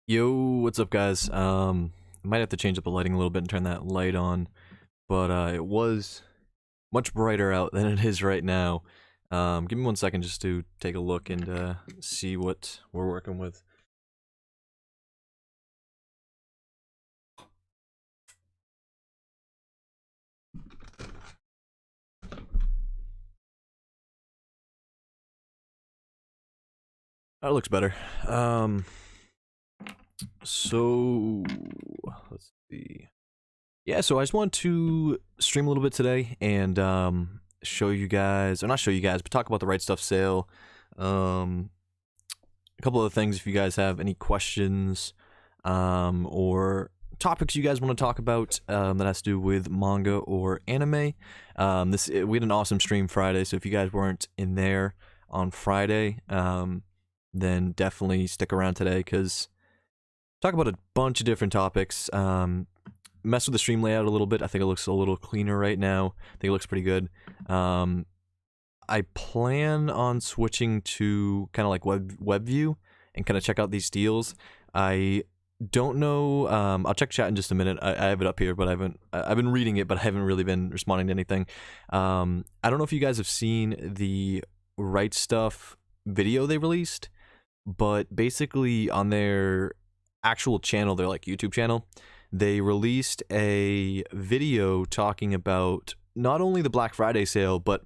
Yo, what's up, guys? Might have to change up the lighting a little bit and turn that light on, but it was much brighter out than it is right now. Give me 1 second just to take a look and see what we're working with. That looks better. So let's see. Yeah, so I just want to stream a little bit today and show you guys, or not show you guys, but talk about the Rightstuf sale. A couple of things if you guys have any questions or topics you guys want to talk about that has to do with manga or anime. We had an awesome stream Friday, so if you guys weren't in there on Friday, then definitely stick around today because talk about a bunch of different topics. Mess with the stream layout a little bit. I think it looks a little cleaner right now. I think it looks pretty good. I plan on switching to kind of like web view and kind of check out these deals. I don't know. I'll check chat in just a minute. I have it up here, but I've been reading it, but I haven't really been responding to anything. I don't know if you guys have seen the Rightstuf video they released, but basically on their actual channel, their like YouTube channel, they released a video talking about not only the Black Friday sale, but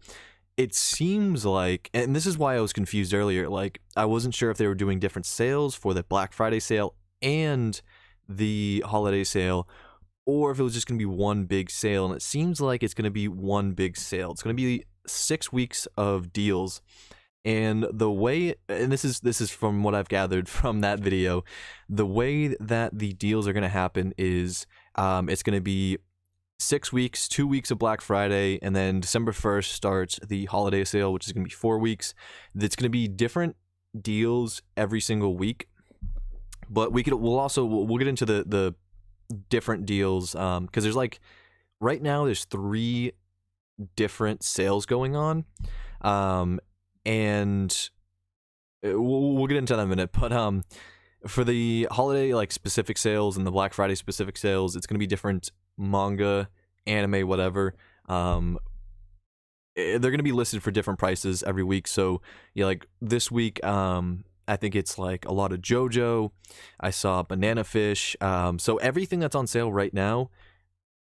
it seems like, and this is why I was confused earlier, like I wasn't sure if they were doing different sales for the Black Friday sale and the holiday sale, or if it was just going to be one big sale. And it seems like it's going to be one big sale. It's going to be 6 weeks of deals. And the way, and this is from what I've gathered from that video, the way that the deals are going to happen is it's going to be 6 weeks, 2 weeks of Black Friday, and then December 1st starts the holiday sale, which is going to be 4 weeks. It's going to be different deals every single week, but we'll get into the different deals because there's like right now there's 3 different sales going on. And we'll get into that in a minute, but for the holiday like specific sales and the Black Friday specific sales, it's going to be different manga, anime, whatever. They're going to be listed for different prices every week. So yeah, like this week, I think it's like a lot of JoJo. I saw Banana Fish. So everything that's on sale right now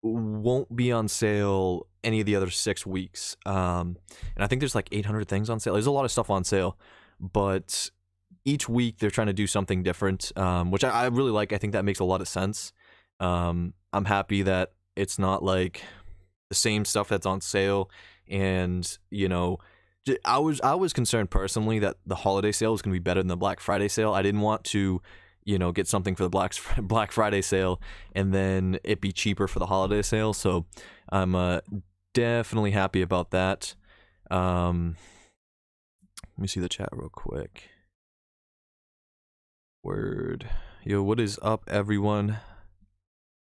won't be on sale any of the other 6 weeks. And I think there's like 800 things on sale. There's a lot of stuff on sale, but each week they're trying to do something different, which I really like. I think that makes a lot of sense. I'm happy that it's not like the same stuff that's on sale. And you know, I was concerned personally that the holiday sale was going to be better than the Black Friday sale. I didn't want to get something for the Black Friday sale and then it be cheaper for the holiday sale. So I'm definitely happy about that. Let me see the chat real quick. Word. Yo, what is up, everyone?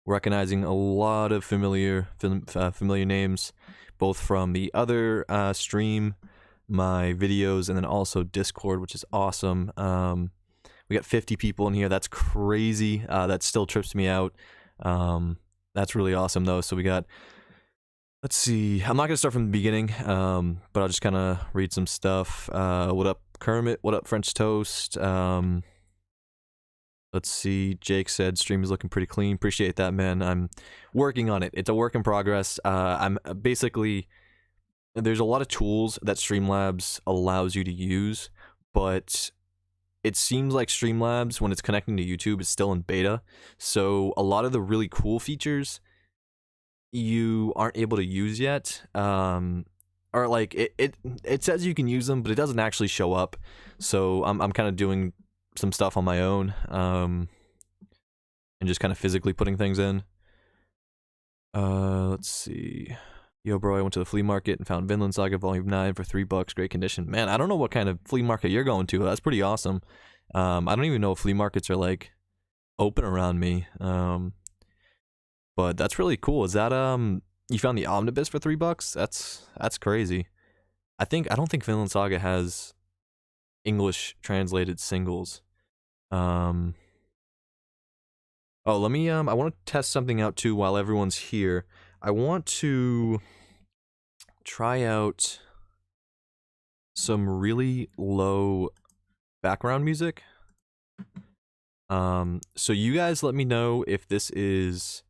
Recognizing a lot of familiar names, both from the other stream, my videos, and then also Discord, which is awesome. We got 50 people in here. That's crazy. That still trips me out. That's really awesome, though. So we got, let's see. I'm not going to start from the beginning, but I'll just kind of read some stuff. What up, Kermit? What up, French Toast? Let's see. Jake said, stream is looking pretty clean. Appreciate that, man. I'm working on it. It's a work in progress. I'm basically, there's a lot of tools that Streamlabs allows you to use, but it seems like Streamlabs, when it's connecting to YouTube, is still in beta. So a lot of the really cool features you aren't able to use yet. Or like it says you can use them, but it doesn't actually show up. So I'm kind of doing some stuff on my own, and just kind of physically putting things in. Let's see. Yo, bro, I went to the flea market and found Vinland Saga Volume 9 for $3. Great condition. Man, I don't know what kind of flea market you're going to. That's pretty awesome. I don't even know if flea markets are, like, open around me. But that's really cool. Is that, you found the Omnibus for $3? That's crazy. I don't think Vinland Saga has English translated singles. Oh, let me, I want to test something out too while everyone's here. I want to try out some really low background music. So you guys let me know if this is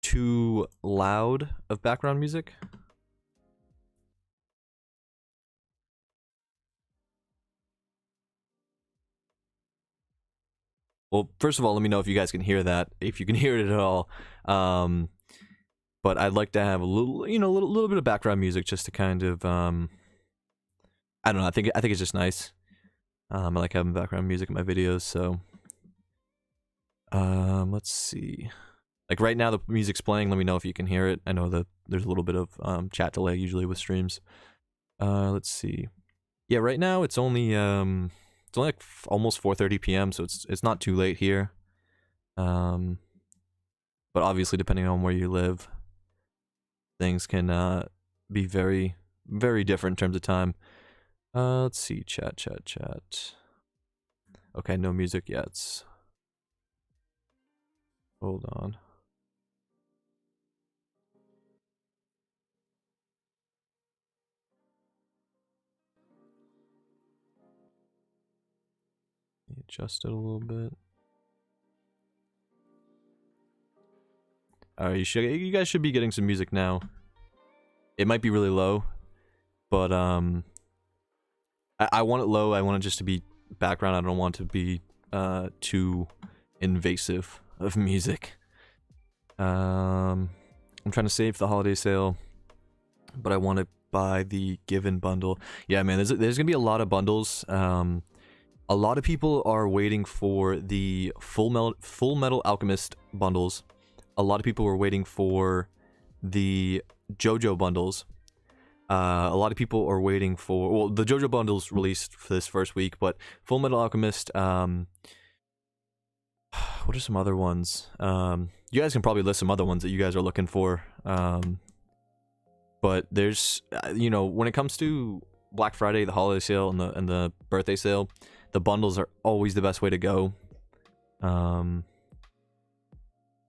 too loud of background music. Well, first of all, let me know if you guys can hear that, if you can hear it at all. But I'd like to have a little, you know, a little bit of background music just to kind of, I don't know. I think it's just nice. I like having background music in my videos. So, let's see. Like right now, the music's playing. Let me know if you can hear it. I know that there's a little bit of chat delay usually with streams. Let's see. Yeah, right now it's only like almost 4:30 p.m. So it's not too late here. But obviously, depending on where you live, things can be very, very different in terms of time. Let's see, chat. Okay, no music yet. Hold on. Adjust it a little bit. Alright, you guys should be getting some music now. It might be really low, but I want it low. I want it just to be background. I don't want it to be too invasive of music. I'm trying to save the holiday sale, but I want to buy the Given bundle. Yeah, man, there's gonna be a lot of bundles. A lot of people are waiting for the Full Metal Alchemist bundles. A lot of people were waiting for the JoJo bundles. A lot of people are waiting for, well, the JoJo bundles released for this first week, but Full Metal Alchemist, what are some other ones? You guys can probably list some other ones that you guys are looking for. But there's, you know, when it comes to Black Friday, the holiday sale, and the birthday sale, the bundles are always the best way to go.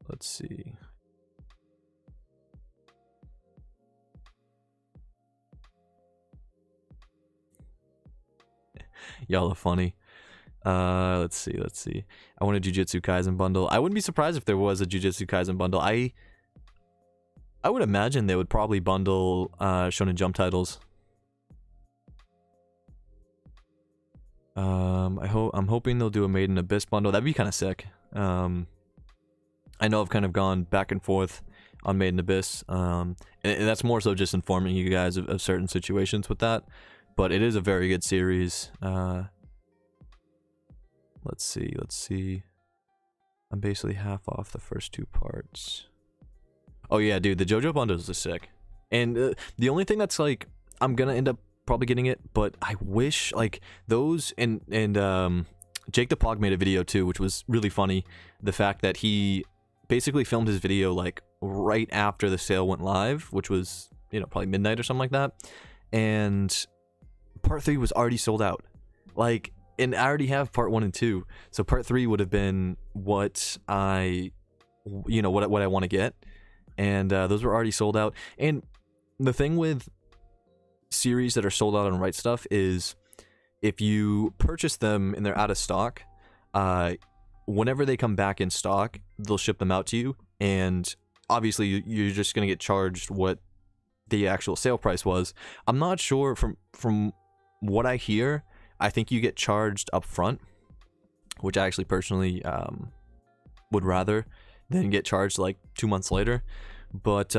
Let's see. Y'all are funny. Let's see. I want a Jujutsu Kaisen bundle. I wouldn't be surprised if there was a Jujutsu Kaisen bundle. I would imagine they would probably bundle Shonen Jump titles. I'm hoping they'll do a Made in Abyss bundle. That'd be kind of sick. I know I've kind of gone back and forth on Made in Abyss, and that's more so just informing you guys of certain situations with that. But it is a very good series. Let's see. I'm basically half off the first 2 parts. Oh yeah, dude, the JoJo bundles are sick. And the only thing that's like, I'm gonna end up probably getting it, but I wish like those and Jake the Pog made a video too, which was really funny. The fact that he basically filmed his video like right after the sale went live, which was, you know, probably midnight or something like that. And part 3 was already sold out. Like, and I already have part 1 and 2. So part 3 would have been what I, you know, what I want to get. And those were already sold out. And the thing with series that are sold out on Rightstuf is if you purchase them and they're out of stock, whenever they come back in stock, they'll ship them out to you. And obviously you're just going to get charged what the actual sale price was. I'm not sure, from what I hear, I think you get charged up front, which I actually personally would rather than get charged like 2 months later. But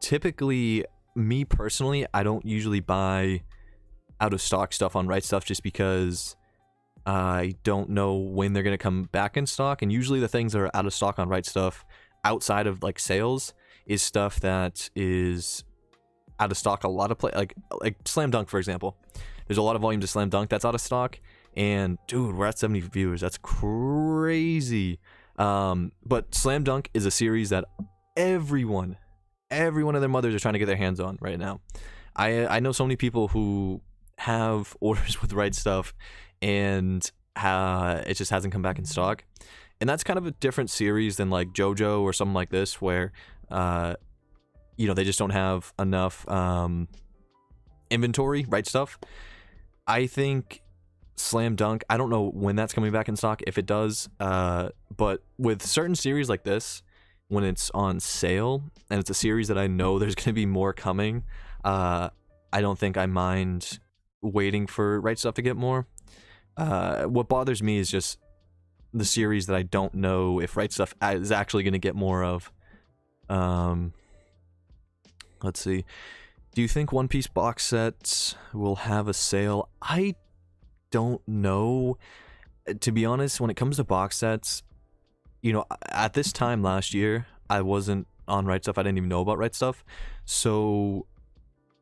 typically, me personally, I don't usually buy out of stock stuff on Rightstuf just because I don't know when they're going to come back in stock. And usually the things that are out of stock on Rightstuf outside of like sales is stuff that is out of stock a lot of like Slam Dunk, for example. There's a lot of volumes of Slam Dunk that's out of stock, and dude, we're at 70 viewers. That's crazy. But Slam Dunk is a series that every one of their mothers are trying to get their hands on right now. I know so many people who have orders with Rightstuf, and it just hasn't come back in stock. and that's kind of a different series than like JoJo or something like this, where you know, they just don't have enough inventory, Rightstuf. I think Slam Dunk, I don't know when that's coming back in stock, if it does, but with certain series like this, when it's on sale and it's a series that I know there's going to be more coming, I don't think I mind waiting for Rightstuf to get more. What bothers me is just the series that I don't know if Rightstuf is actually going to get more of. Let's see. Do you think One Piece box sets will have a sale? I don't know. To be honest, when it comes to box sets, you know, at this time last year, I wasn't on Rightstuf. I didn't even know about Rightstuf. So,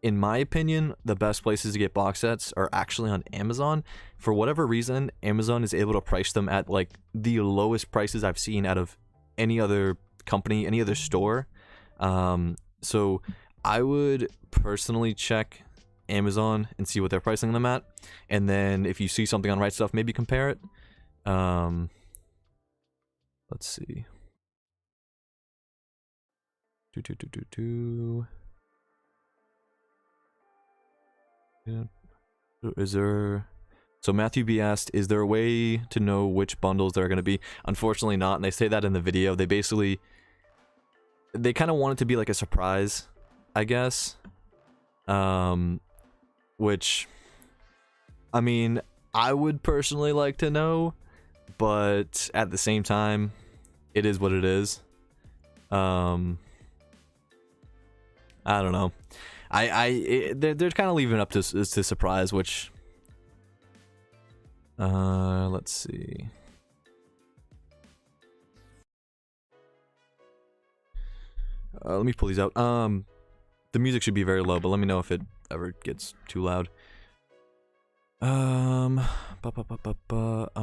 in my opinion, the best places to get box sets are actually on Amazon. For whatever reason, Amazon is able to price them at like the lowest prices I've seen out of any other company, any other store. So I would personally check Amazon and see what they're pricing them at, and then if you see something on Rightstuf, maybe compare it. Let's see. Yeah. Is there? So Matthew B asked, is there a way to know which bundles there are going to be? Unfortunately not, and they say that in the video. They basically, they kind of want it to be like a surprise, I guess. Which, I mean, I would personally like to know, but at the same time, it is what it is. I don't know. They're kind of leaving it up to surprise, which, let's see. Let me pull these out. The music should be very low, but let me know if it ever gets too loud. I'm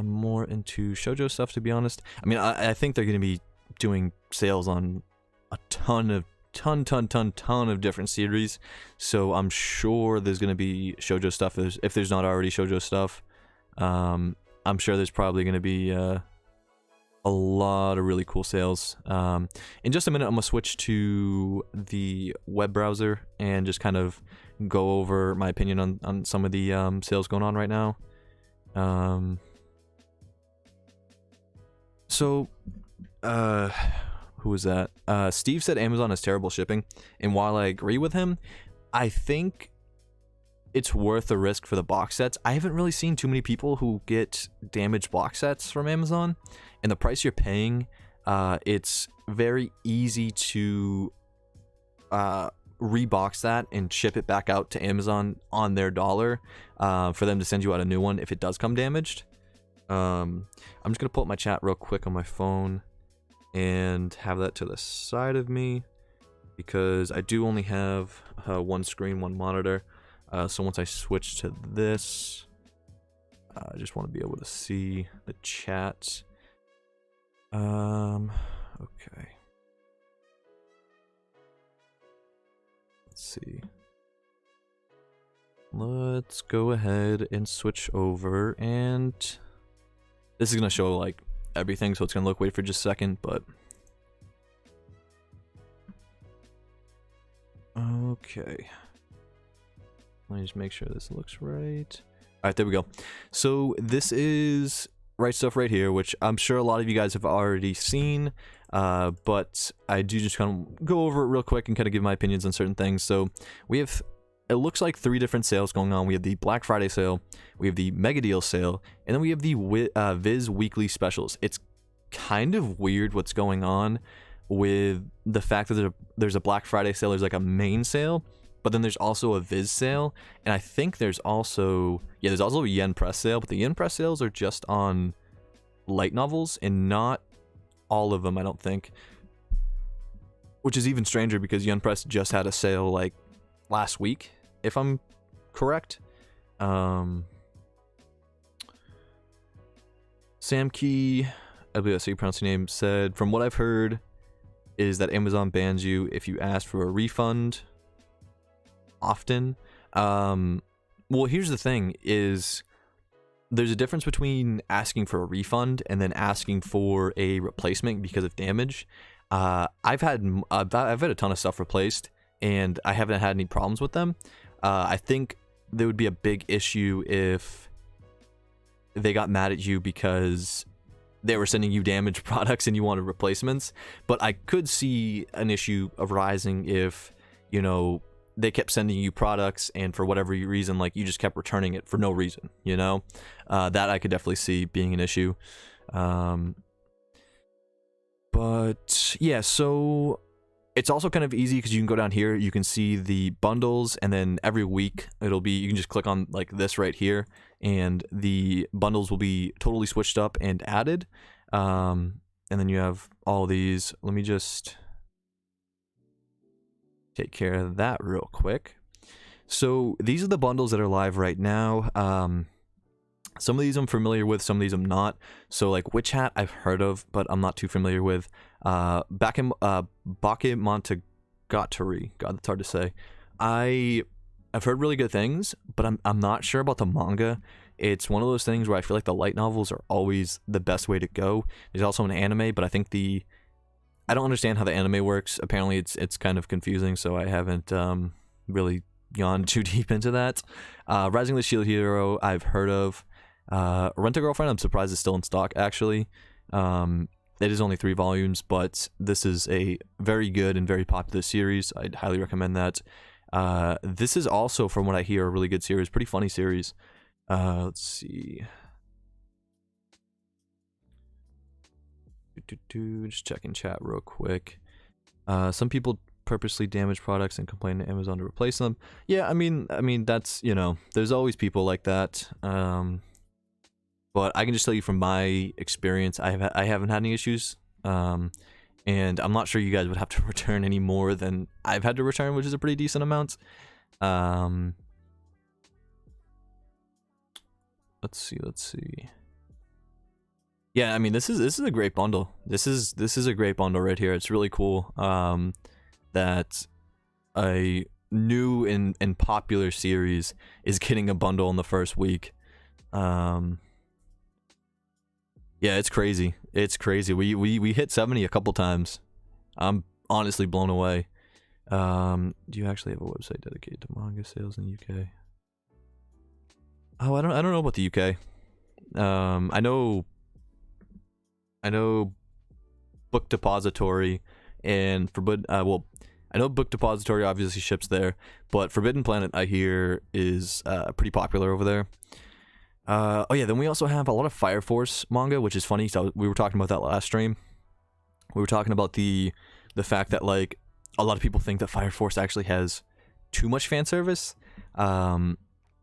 more into shoujo stuff, to be honest. I mean, I think they're going to be doing sales on a ton of different series, so I'm sure there's going to be shoujo stuff if there's not already shoujo stuff. I'm sure there's probably going to be a lot of really cool sales. In just a minute, I'm gonna switch to the web browser and just kind of go over my opinion on some of the sales going on right now. So who was that? Steve said Amazon has terrible shipping, and while I agree with him, I think it's worth the risk for the box sets. I haven't really seen too many people who get damaged box sets from Amazon, and the price you're paying, it's very easy to rebox that and ship it back out to Amazon on their dollar, for them to send you out a new one if it does come damaged. I'm just gonna pull up my chat real quick on my phone and have that to the side of me, because I do only have one screen, one monitor. So once I switch to this, I just want to be able to see the chat. Okay. Let's see. Let's go ahead and switch over, and this is gonna show like everything, so it's gonna look weird for just a second, but okay. Let me just make sure this looks right. All right, there we go. So this is Rightstuf right here, which I'm sure a lot of you guys have already seen, but I do just kind of go over it real quick and kind of give my opinions on certain things. So we have, it looks like 3 different sales going on. We have the Black Friday sale, we have the Mega Deal sale, and then we have the Viz Weekly Specials. It's kind of weird what's going on with the fact that there's a Black Friday sale, there's like a main sale, but then there's also a Viz sale, and I think there's also, yeah, there's also a Yen Press sale, but the Yen Press sales are just on light novels, and not all of them, I don't think. Which is even stranger, because Yen Press just had a sale, like, last week, if I'm correct. Sam Key, I believe that's how you pronounce your name, said, from what I've heard, is that Amazon bans you if you ask for a refund often. Well, here's the thing, is there's a difference between asking for a refund and then asking for a replacement because of damage. I've had a ton of stuff replaced, and I haven't had any problems with them. I think there would be a big issue if they got mad at you because they were sending you damaged products and you wanted replacements. But I could see an issue arising if, you know, they kept sending you products and for whatever reason, like, you just kept returning it for no reason, you know? That I could definitely see being an issue. But yeah, so it's also kind of easy because you can go down here, you can see the bundles, and then every week it'll be, you can just click on like this right here, and the bundles will be totally switched up and added. And then you have all these. Let me just take care of that real quick. So these are the bundles that are live right now. Some of these I'm familiar with, some of these I'm not. So like Witch Hat I've heard of, but I'm not too familiar with. Bakemonogatari, God, that's hard to say. I've heard really good things, but I'm not sure about the manga. It's one of those things where I feel like the light novels are always the best way to go. There's also an anime, but I think I don't understand how the anime works. Apparently it's kind of confusing, so I haven't really gone too deep into that. Rising the Shield Hero I've heard of. Rent a Girlfriend, I'm surprised it's still in stock, actually. It is only 3 volumes, but this is a very good and very popular series. I'd highly recommend that. This is also, from what I hear, a really good series. Pretty funny series. Let's see. Just checking chat real quick. Some people purposely damage products and complain to Amazon to replace them. Yeah, I mean that's, you know, there's always people like that. But I can just tell you from my experience, I haven't had any issues. And I'm not sure you guys would have to return any more than I've had to return, which is a pretty decent amount. Let's see. Yeah, I mean, this is a great bundle. This is a great bundle right here. It's really cool that a new and popular series is getting a bundle in the first week. Yeah, it's crazy. It's crazy. We hit 70 a couple times. I'm honestly blown away. Do you actually have a website dedicated to manga sales in the UK? Oh, I don't know about the UK. I know Book Depository and I know Book Depository obviously ships there, but Forbidden Planet I hear is pretty popular over there. Oh yeah, then we also have a lot of Fire Force manga, which is funny. So we were talking about that last stream. We were talking about the fact that, like, a lot of people think that Fire Force actually has too much fan service,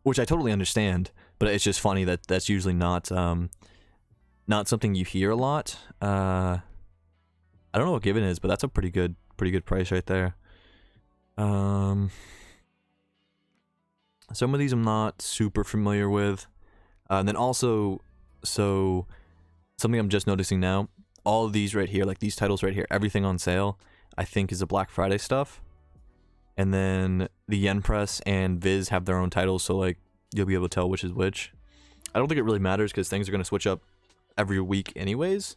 which I totally understand. But it's just funny that that's usually not something you hear a lot. I don't know what Given is, but that's a pretty good price right there. Some of these I'm not super familiar with. And then also, so something I'm just noticing now, all of these right here, like these titles right here, everything on sale, I think is a Black Friday stuff. And then the Yen Press and Viz have their own titles, so like you'll be able to tell which is which. I don't think it really matters because things are going to switch up every week anyways.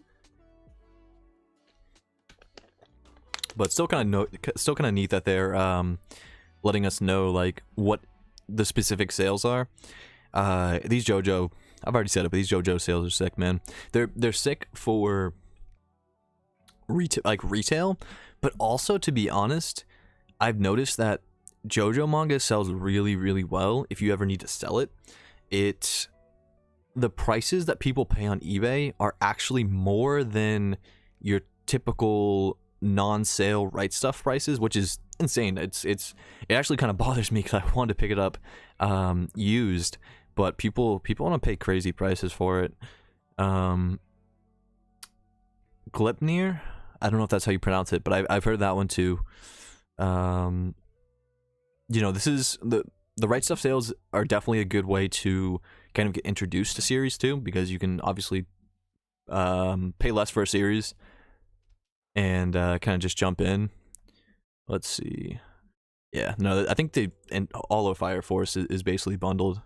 But still kind of neat that they're letting us know like what the specific sales are. These JoJo, I've already said it, but these JoJo sales are sick, man. They're sick for retail, but also, to be honest, I've noticed that JoJo manga sells really, really well if you ever need to sell it. The prices that people pay on eBay are actually more than your typical non-sale Rightstuf prices, which is insane. It actually kind of bothers me because I wanted to pick it up used, but people want to pay crazy prices for it. Gleipnir, I don't know if that's how you pronounce it, but I've heard that one too. You know, this is the Rightstuf sales are definitely a good way to kind of get introduced to series too, because you can obviously pay less for a series and kind of just jump in. Let's see. Yeah, no, I think all of Fire Force is basically bundled.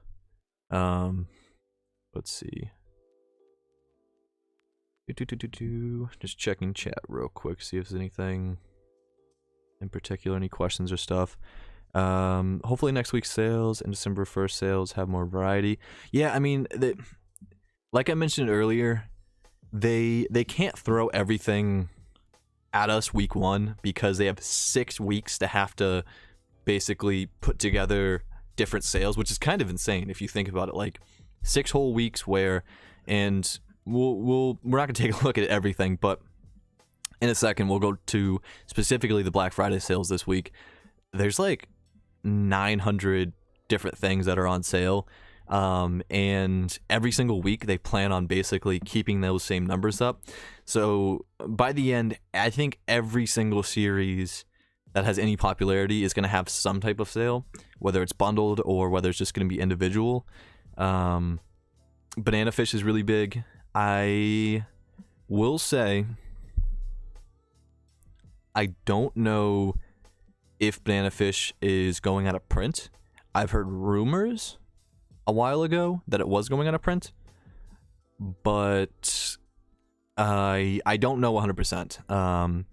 Let's see. Just checking chat real quick, see if there's anything in particular, any questions or stuff. Hopefully next week's sales and December 1st sales have more variety. Yeah, I mean, like I mentioned earlier, they can't throw everything at us week 1 because they have 6 weeks to have to basically put together different sales, which is kind of insane if you think about it. Like 6 whole weeks where, and we're not gonna take a look at everything, but in a second we'll go to specifically the Black Friday sales this week. There's like 900 different things that are on sale, and every single week they plan on basically keeping those same numbers up. So by the end, I think every single series that has any popularity is going to have some type of sale, whether it's bundled or whether it's just going to be individual. Banana Fish is really big. I will say, I don't know if Banana Fish is going out of print. I've heard rumors a while ago that it was going out of print, but I don't know 100%.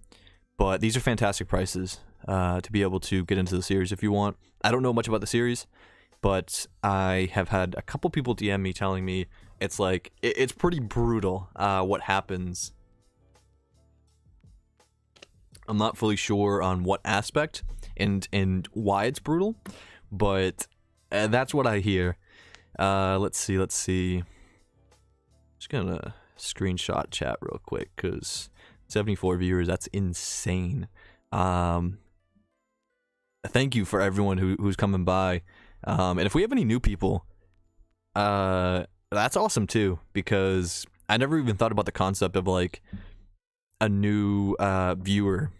But these are fantastic prices to be able to get into the series if you want. I don't know much about the series, but I have had a couple people DM me telling me it's like it's pretty brutal what happens. I'm not fully sure on what aspect and why it's brutal, but that's what I hear. Let's see. Just gonna screenshot chat real quick because 74 viewers, that's insane. Thank you for everyone who's coming by. And if we have any new people, that's awesome too, because I never even thought about the concept of like a new viewer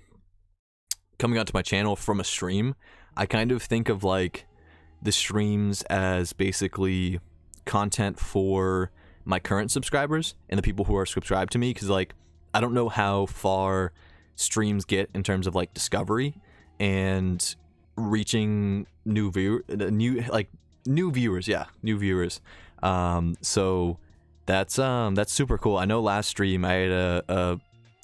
coming onto my channel from a stream. I kind of think of like the streams as basically content for my current subscribers and the people who are subscribed to me, because like I don't know how far streams get in terms of like discovery and reaching new viewers. So that's super cool. I know last stream I had at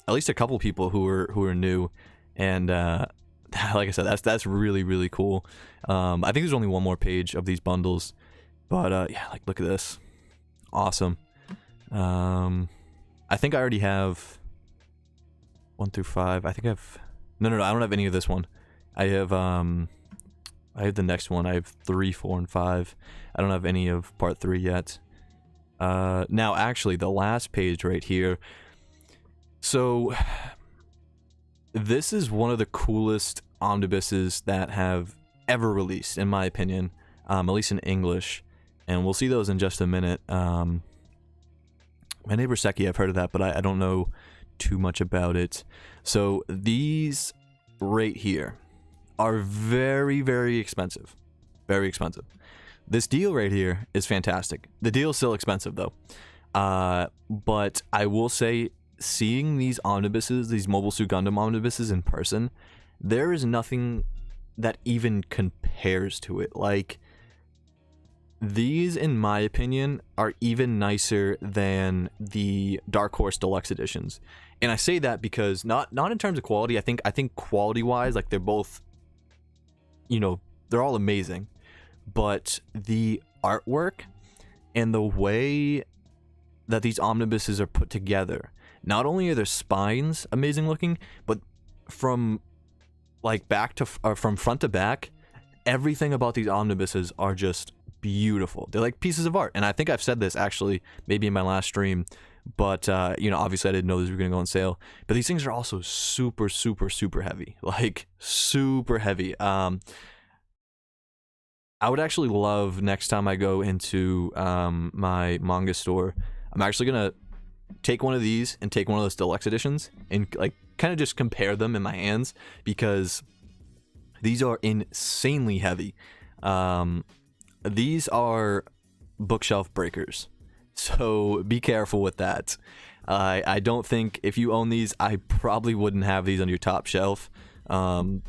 least a couple people who were new, and like I said, that's really, really cool. I think there's only one more page of these bundles, but yeah, like look at this, awesome. I think I already have 1 through 5. I think I've no, I don't have any of this one. I have the next one. I have 3, 4, and 5. I don't have any of part 3 yet. Now actually the last page right here. So this is one of the coolest omnibuses that have ever released, in my opinion, at least in English, and we'll see those in just a minute. My Neighbor Seki, I've heard of that, but I don't know too much about it. So these right here are very, very expensive. Very expensive. This deal right here is fantastic. The deal is still expensive though. But I will say, seeing these omnibuses, these Mobile Suit Gundam omnibuses in person, there is nothing that even compares to it. Like, these, in my opinion, are even nicer than the Dark Horse Deluxe editions. And I say that because not in terms of quality. I think quality-wise, like, they're both, you know, they're all amazing. But the artwork and the way that these omnibuses are put together, not only are their spines amazing looking, but from like from front to back, everything about these omnibuses are just beautiful. They're like pieces of art. And I think I've said this actually maybe in my last stream, but you know, obviously I didn't know these were going to go on sale. But these things are also super, super, super heavy. Like super heavy. I would actually love, next time I go into my manga store, I'm actually gonna take one of these and take one of those deluxe editions and like kind of just compare them in my hands, because these are insanely heavy. These are bookshelf breakers, so be careful with that. I don't think, if you own these, I probably wouldn't have these on your top shelf. The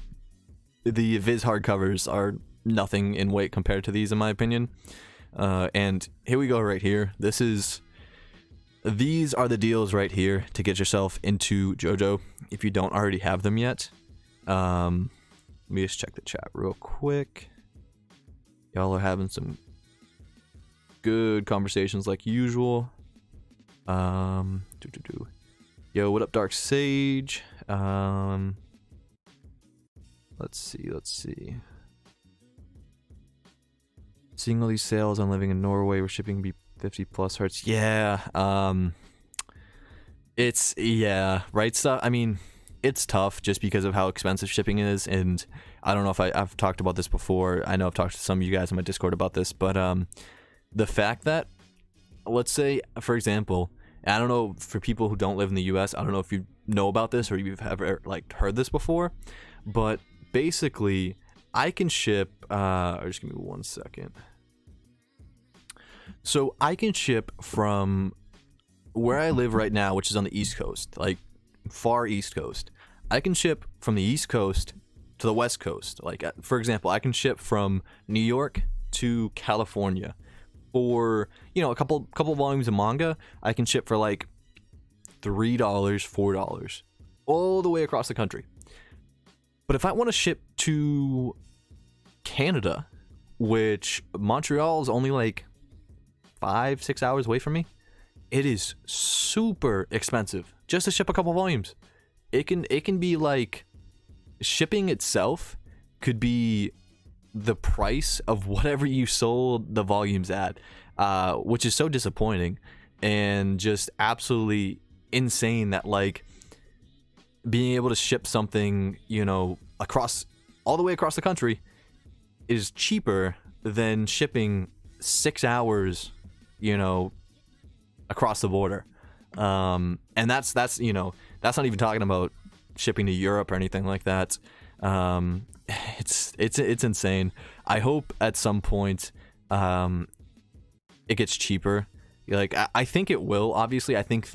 Viz hardcovers are nothing in weight compared to these, in my opinion. And here we go right here. These are the deals right here to get yourself into JoJo if you don't already have them yet. Let me just check the chat real quick. Y'all are having some good conversations like usual. Yo, what up, Dark Sage? Let's see. Seeing all these sales on living in Norway where shipping can be 50 plus hurts. Yeah, Rightstuf. I mean, it's tough just because of how expensive shipping is, and I don't know if I've talked about this before. I know I've talked to some of you guys on my Discord about this, but the fact that, let's say, for example, I don't know, for people who don't live in the US, I don't know if you know about this or you've ever like heard this before, but basically I can ship just give me 1 second. So I can ship from where I live right now, which is on the East Coast, like far East Coast. I can ship from the East Coast to the West Coast. Like, for example, I can ship from New York to California for, you know, a couple volumes of manga. I can ship for like $3, $4 all the way across the country. But if I want to ship to Canada, which Montreal is only like 5-6 hours away from me, it is super expensive just to ship a couple volumes. It can be like, shipping itself could be the price of whatever you sold the volumes at, which is so disappointing and just absolutely insane that, like, being able to ship something, you know, all the way across the country is cheaper than shipping 6 hours, you know, across the border. And that's you know, that's not even talking about shipping to Europe or anything like that. It's insane. I hope at some point it gets cheaper. Like, I think it will. Obviously, I think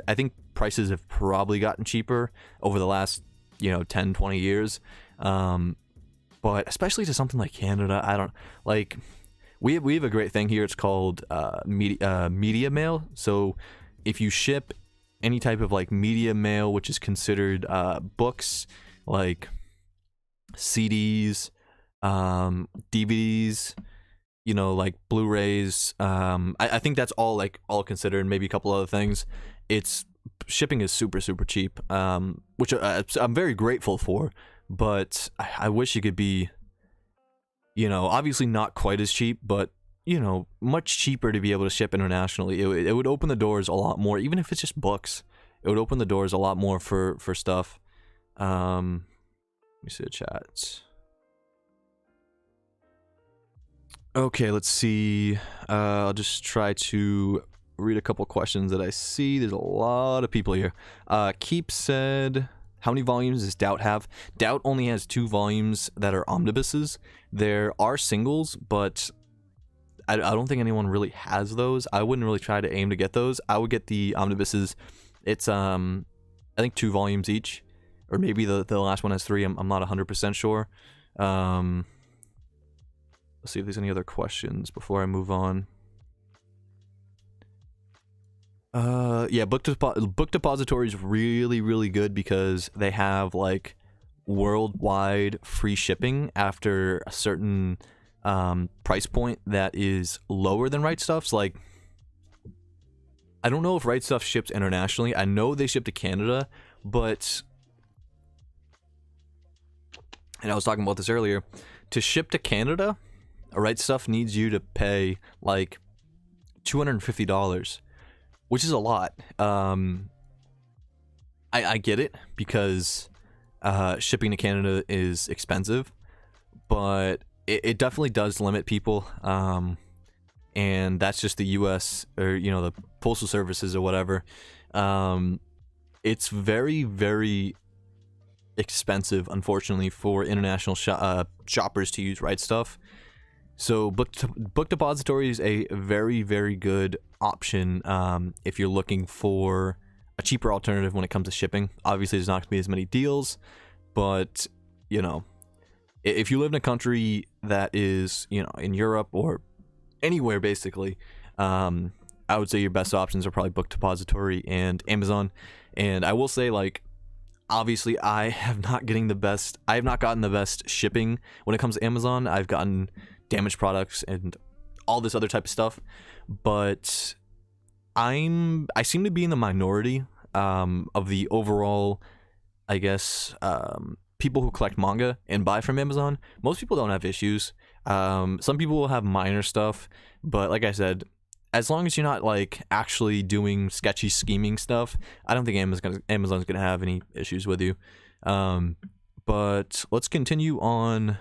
prices have probably gotten cheaper over the last, you know, 10-20 years. But especially to something like Canada, I don't like. We have a great thing here. It's called media mail. So if you ship any type of like media mail, which is considered books, like CDs, DVDs, you know, like Blu-rays, I think that's all considered, maybe a couple other things. Shipping is super cheap, which I'm very grateful for, but I wish it could be, you know, obviously not quite as cheap, but, you know, much cheaper to be able to ship internationally. It would open the doors a lot more, even if it's just books. It would open the doors a lot more for stuff. Let me see the chat. Okay, let's see. I'll just try to read a couple questions that I see. There's a lot of people here. Keep said, how many volumes does Doubt have? Doubt only has 2 volumes that are omnibuses. There are singles, but I don't think anyone really has those. I wouldn't really try to aim to get those. I would get the omnibuses. It's I think 2 volumes each, or maybe the last one has 3. I'm not 100% sure. Let's see if there's any other questions before I move on. Yeah, Book Depository is really good because they have like worldwide free shipping after a certain price point that is lower than Rightstuf's. Like, I don't know if Rightstuf ships internationally. I know they ship to Canada, but, and I was talking about this earlier, to ship to Canada, Rightstuf needs you to pay like $250, which is a lot. I get it because shipping to Canada is expensive, but it definitely does limit people. And that's just the US, or, you know, the postal services or whatever. It's very expensive, unfortunately, for international shoppers to use Rightstuf. So Book Depository is a very good option if you're looking for a cheaper alternative when it comes to shipping. Obviously, there's not going to be as many deals, but, you know, if you live in a country that is, you know, in Europe or anywhere basically, I would say your best options are probably Book Depository and Amazon. And I will say, like, obviously I have not gotten the best shipping when it comes to Amazon. I've gotten damaged products and all this other type of stuff, but I seem to be in the minority of the overall, I guess, people who collect manga and buy from Amazon. Most people don't have issues. Some people will have minor stuff, but like I said, as long as you're not like actually doing sketchy scheming stuff, I don't think Amazon's gonna have any issues with you. But let's continue on.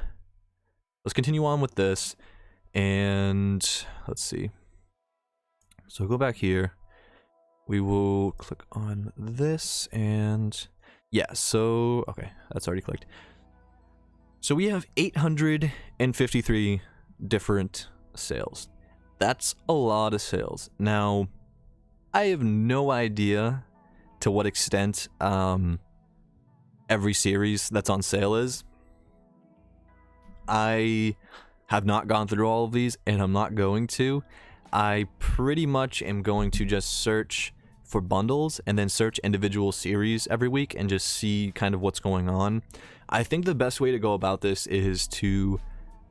Let's continue on with this, and let's see. So go back here. We will click on this, and yeah. So okay, that's already clicked. So we have 853 different sales. That's a lot of sales. Now, I have no idea to what extent every series that's on sale is. I have not gone through all of these, and I'm not going to. I pretty much am going to just search for bundles and then search individual series every week and just see kind of what's going on. I think the best way to go about this is to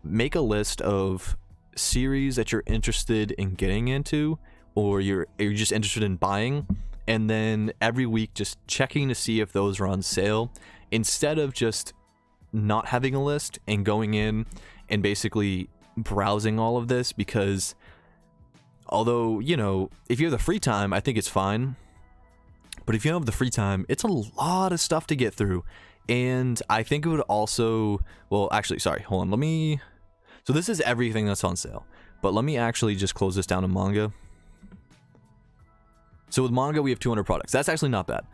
make a list of series that you're interested in getting into, or you're just interested in buying, and then every week just checking to see if those are on sale, instead of just not having a list and going in and basically browsing all of this. Because although, you know, if you have the free time, I think it's fine, but if you don't have the free time, it's a lot of stuff to get through. And I think it would also, well, actually, sorry, hold on, so this is everything that's on sale, but let me actually just close this down to manga. So with manga, we have 200 products. That's actually not bad.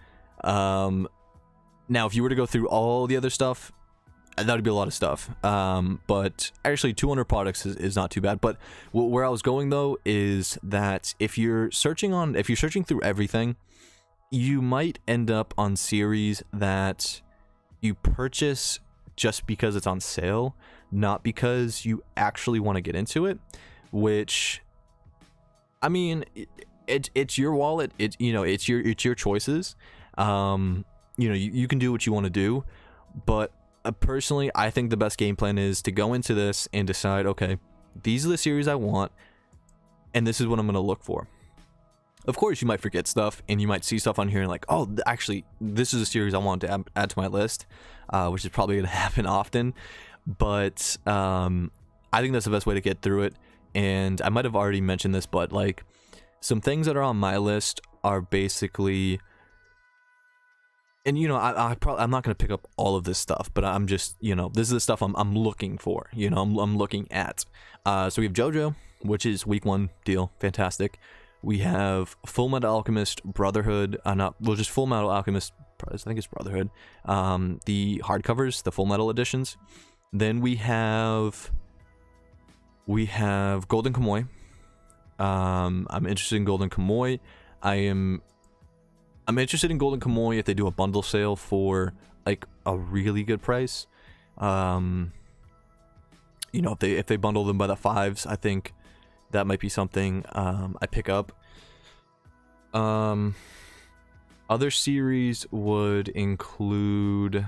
Now, if you were to go through all the other stuff, that would be a lot of stuff. But actually 200 products is not too bad. But where I was going though is that if you're searching through everything, you might end up on series that you purchase just because it's on sale, not because you actually want to get into it. Which, I mean, it's your wallet. It's your choices. You can do what you want to do, but personally, I think the best game plan is to go into this and decide, okay, these are the series I want, and this is what I'm going to look for. Of course, you might forget stuff, and you might see stuff on here and like, oh, actually, this is a series I want to add to my list, which is probably going to happen often. But I think that's the best way to get through it. And I might have already mentioned this, but like some things that are on my list are basically, and you know, I'm not going to pick up all of this stuff, but I'm just, you know, this is the stuff I'm looking for, you know, I'm looking at. So we have JoJo, which is week 1 deal, fantastic. We have Full Metal Alchemist Brotherhood, just Full Metal Alchemist, I think it's Brotherhood, the hardcovers, the Full Metal editions. Then we have Golden Kamuy. I'm interested in Golden Kamuy. I'm interested in Golden Kamuy if they do a bundle sale for like a really good price. You know, if they bundle them by the 5s, I think that might be something I pick up. Other series would include, let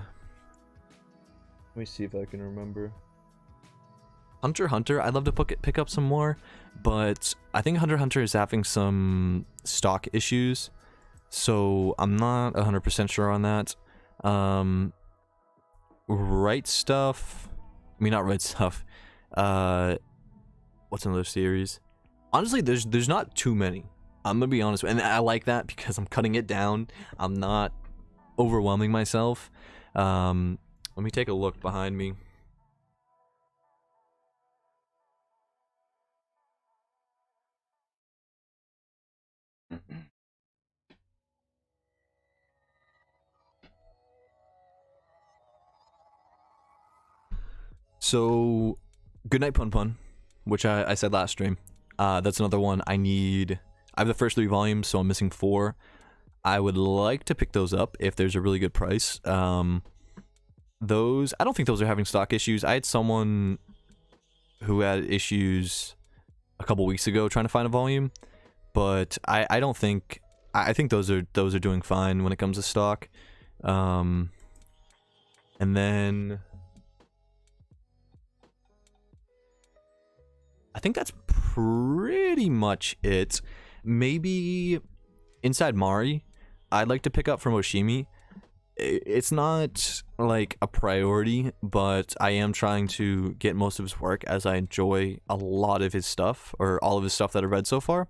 me see if I can remember. Hunter x Hunter, I'd love to pick up some more, but I think Hunter x Hunter is having some stock issues, so I'm not 100% sure on that. Rightstuf, I mean, not Rightstuf. What's another series? Honestly, there's not too many. I'm gonna be honest, and I like that because I'm cutting it down. I'm not overwhelming myself. Let me take a look behind me. So, Goodnight Pun Pun, which I said last stream. That's another one I need. I have the first 3 volumes, so I'm missing 4. I would like to pick those up if there's a really good price. Those, I don't think those are having stock issues. I had someone who had issues a couple weeks ago trying to find a volume, but I don't think I think those are doing fine when it comes to stock. And then I think that's pretty much it. Maybe Inside Mari, I'd like to pick up from Oshimi. It's not like a priority, but I am trying to get most of his work as I enjoy a lot of his stuff, or all of his stuff that I've read so far.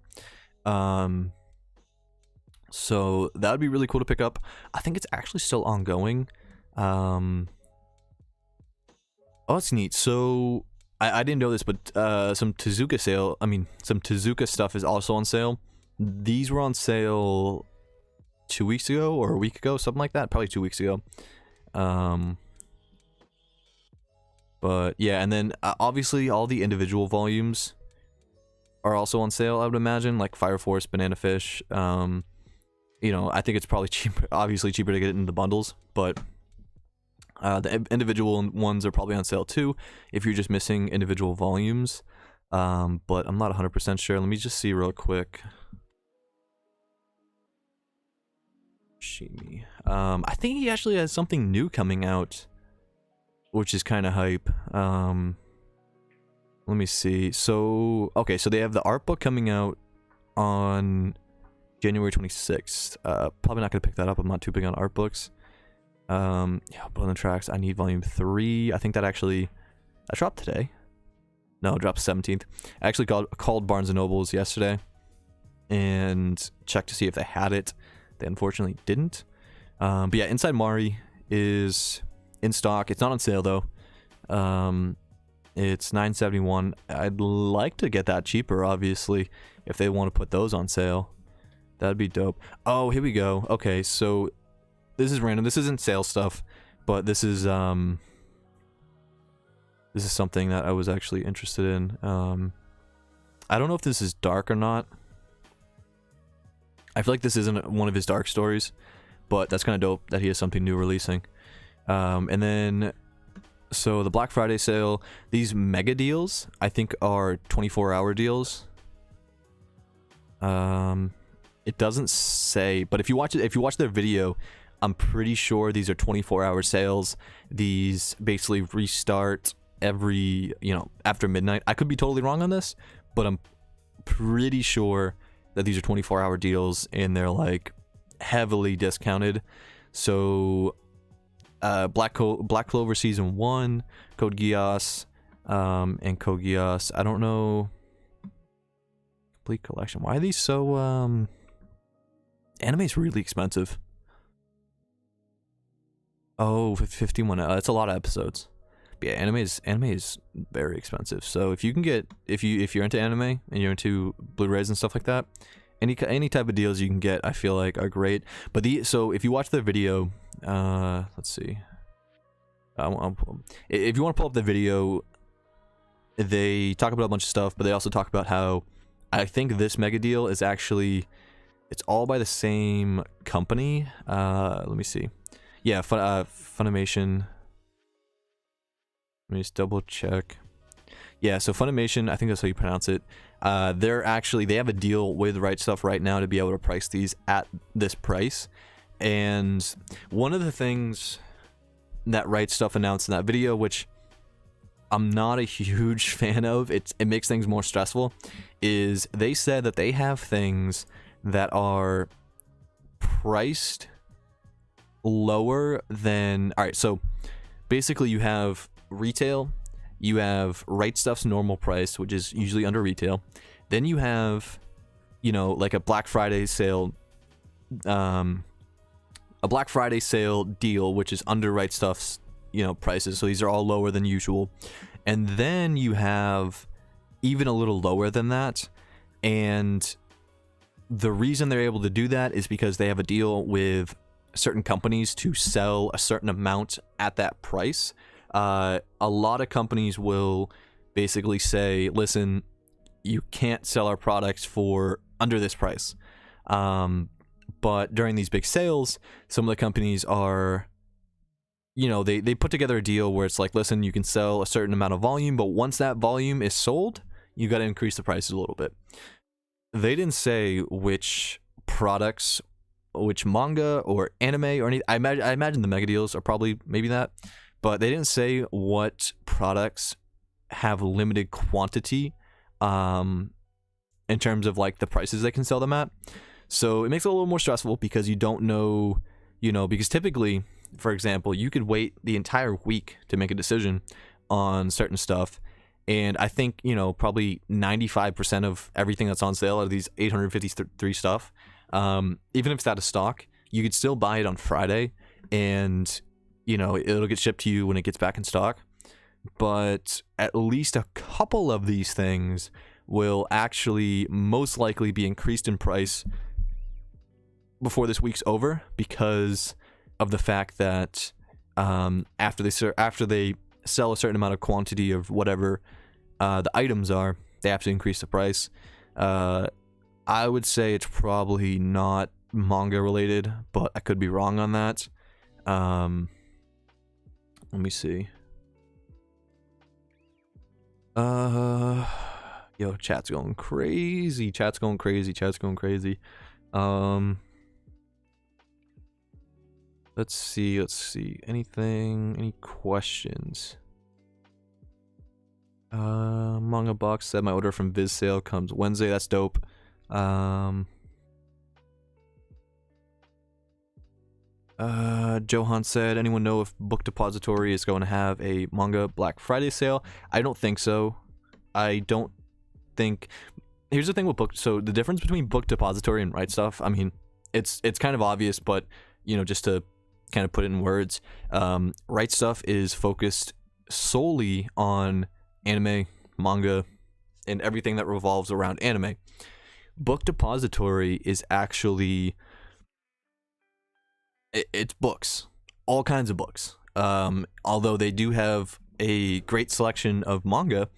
So that would be really cool to pick up. I think it's actually still ongoing. Oh, that's neat. So I didn't know this, but some Tezuka stuff is also on sale. These were on sale 2 weeks ago or a week ago, something like that. Probably 2 weeks ago. But yeah, and then obviously all the individual volumes are also on sale, I would imagine, like Fire Force, Banana Fish. You know, I think it's probably cheaper, obviously cheaper to get it in the bundles, but the individual ones are probably on sale too if you're just missing individual volumes. But I'm not 100% sure. Let me just see real quick. Shimi. I think he actually has something new coming out, which is kind of hype. Let me see. So, okay, so they have the art book coming out on January 26th. Probably not going to pick that up. I'm not too big on art books. Yeah, Bone Tracks. I need volume 3. I think that dropped today. No, it dropped 17th. I actually called Barnes & Nobles yesterday and checked to see if they had it. They unfortunately didn't. But yeah, Inside Mari is in stock. It's not on sale though. It's $9.71. I'd like to get that cheaper, obviously, if they want to put those on sale. That'd be dope. Oh, here we go. Okay, so this is random. This isn't sale stuff, but this is something that I was actually interested in. I don't know if this is dark or not. I feel like this isn't one of his dark stories, but that's kind of dope that he has something new releasing. And then, so the Black Friday sale, these mega deals, I think are 24-hour deals. It doesn't say, but if you watch their video, I'm pretty sure these are 24-hour sales. These basically restart every, after midnight. I could be totally wrong on this, but I'm pretty sure that these are 24-hour deals and they're like heavily discounted. So Black Clover Season 1, Code Geass, and Code Geass. I don't know. Complete collection. Why are these so anime's really expensive. Oh, 51. That's a lot of episodes. But yeah, anime is very expensive. So if you can get, if you're into anime and you're into Blu-rays and stuff like that, any type of deals you can get, I feel like are great. But so if you watch their video, let's see. If you want to pull up the video, they talk about a bunch of stuff, but they also talk about how I think this mega deal is actually, it's all by the same company. Let me see. Yeah, Funimation. Let me just double check. Yeah, so Funimation, I think that's how you pronounce it. They have a deal with Rightstuf right now to be able to price these at this price. And one of the things that Rightstuf announced in that video, which I'm not a huge fan of, it makes things more stressful, is they said that they have things that are priced lower than, all right, so basically you have retail, you have Rightstuf's normal price, which is usually under retail, then you have, like a Black Friday sale, deal, which is under Rightstuf's, prices, so these are all lower than usual, and then you have even a little lower than that, and the reason they're able to do that is because they have a deal with certain companies to sell a certain amount at that price. A lot of companies will basically say, listen, you can't sell our products for under this price. But during these big sales, some of the companies are, they put together a deal where it's like, listen, you can sell a certain amount of volume, but once that volume is sold, you got to increase the prices a little bit. They didn't say which products, which manga or anime or anything. I imagine the mega deals are probably maybe that, but they didn't say what products have limited quantity in terms of like the prices they can sell them at. So it makes it a little more stressful because you don't know, because typically, for example, you could wait the entire week to make a decision on certain stuff. And I think, probably 95% of everything that's on sale out of these 853 stuff, even if it's out of stock, you could still buy it on Friday and, it'll get shipped to you when it gets back in stock. But at least a couple of these things will actually most likely be increased in price before this week's over because of the fact that after they sell a certain amount of quantity of whatever the items are, they have to increase the price. I would say it's probably not manga related, but I could be wrong on that. Let me see. Yo, chat's going crazy. Let's see. Any questions? Manga Box said my order from Viz Sale comes Wednesday. That's dope. Johan said, anyone know if Book Depository is going to have a manga Black Friday sale? I don't think so. Here's the thing with so the difference between Book Depository and Rightstuf, I mean, it's kind of obvious, but just to kind of put it in words, Rightstuf is focused solely on anime, manga, and everything that revolves around anime. Book Depository is actually it's books, all kinds of books. Although they do have a great selection of manga,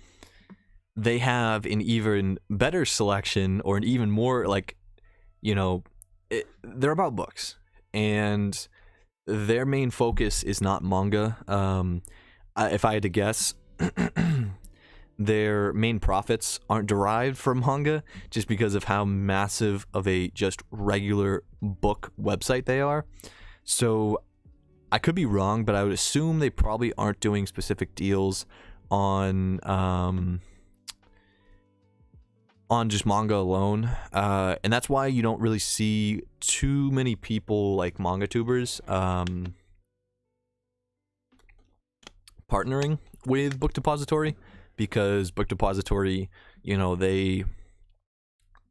they have an even better selection, or an even more they're about books, and their main focus is not manga. If I had to guess, their main profits aren't derived from manga just because of how massive of a just regular book website they are. So I could be wrong, but I would assume they probably aren't doing specific deals on just manga alone, and that's why you don't really see too many people like manga tubers partnering with Book Depository, because Book Depository, they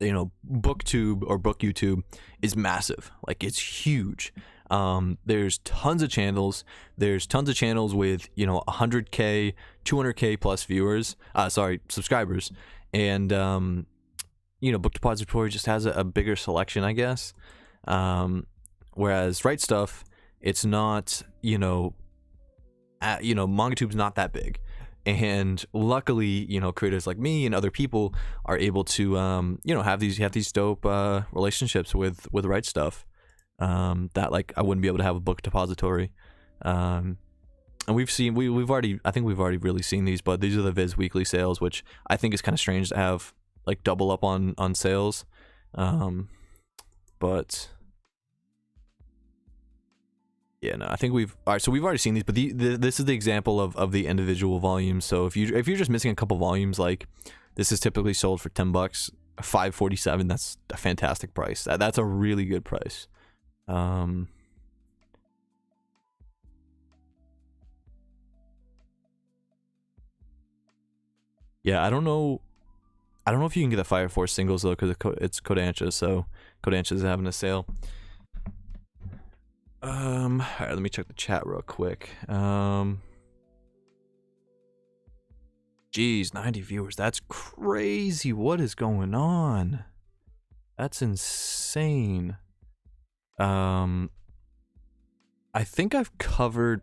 booktube or book YouTube is massive. Like, it's huge. There's tons of channels. There's tons of channels with 100k, 200k plus subscribers, and Book Depository just has a bigger selection, I guess. Whereas Rightstuf, it's not, MangaTube's not that big. And luckily, creators like me and other people are able to, have these dope relationships with Rightstuf that I wouldn't be able to have a Book Depository. And we've already really seen these, but these are the Viz weekly sales, which I think is kind of strange to have double up on sales. But yeah, no, I think we've already seen these, but this is the example of the individual volumes. So if you're just missing a couple volumes, this is typically sold for $10, $5.47. That's a fantastic price. That's a really good price. Yeah, I don't know if you can get the Fire Force singles though, because it's Kodansha, so Kodansha is having a sale. Alright, let me check the chat real quick. Geez, 90 viewers. That's crazy. What is going on? That's insane. I think I've covered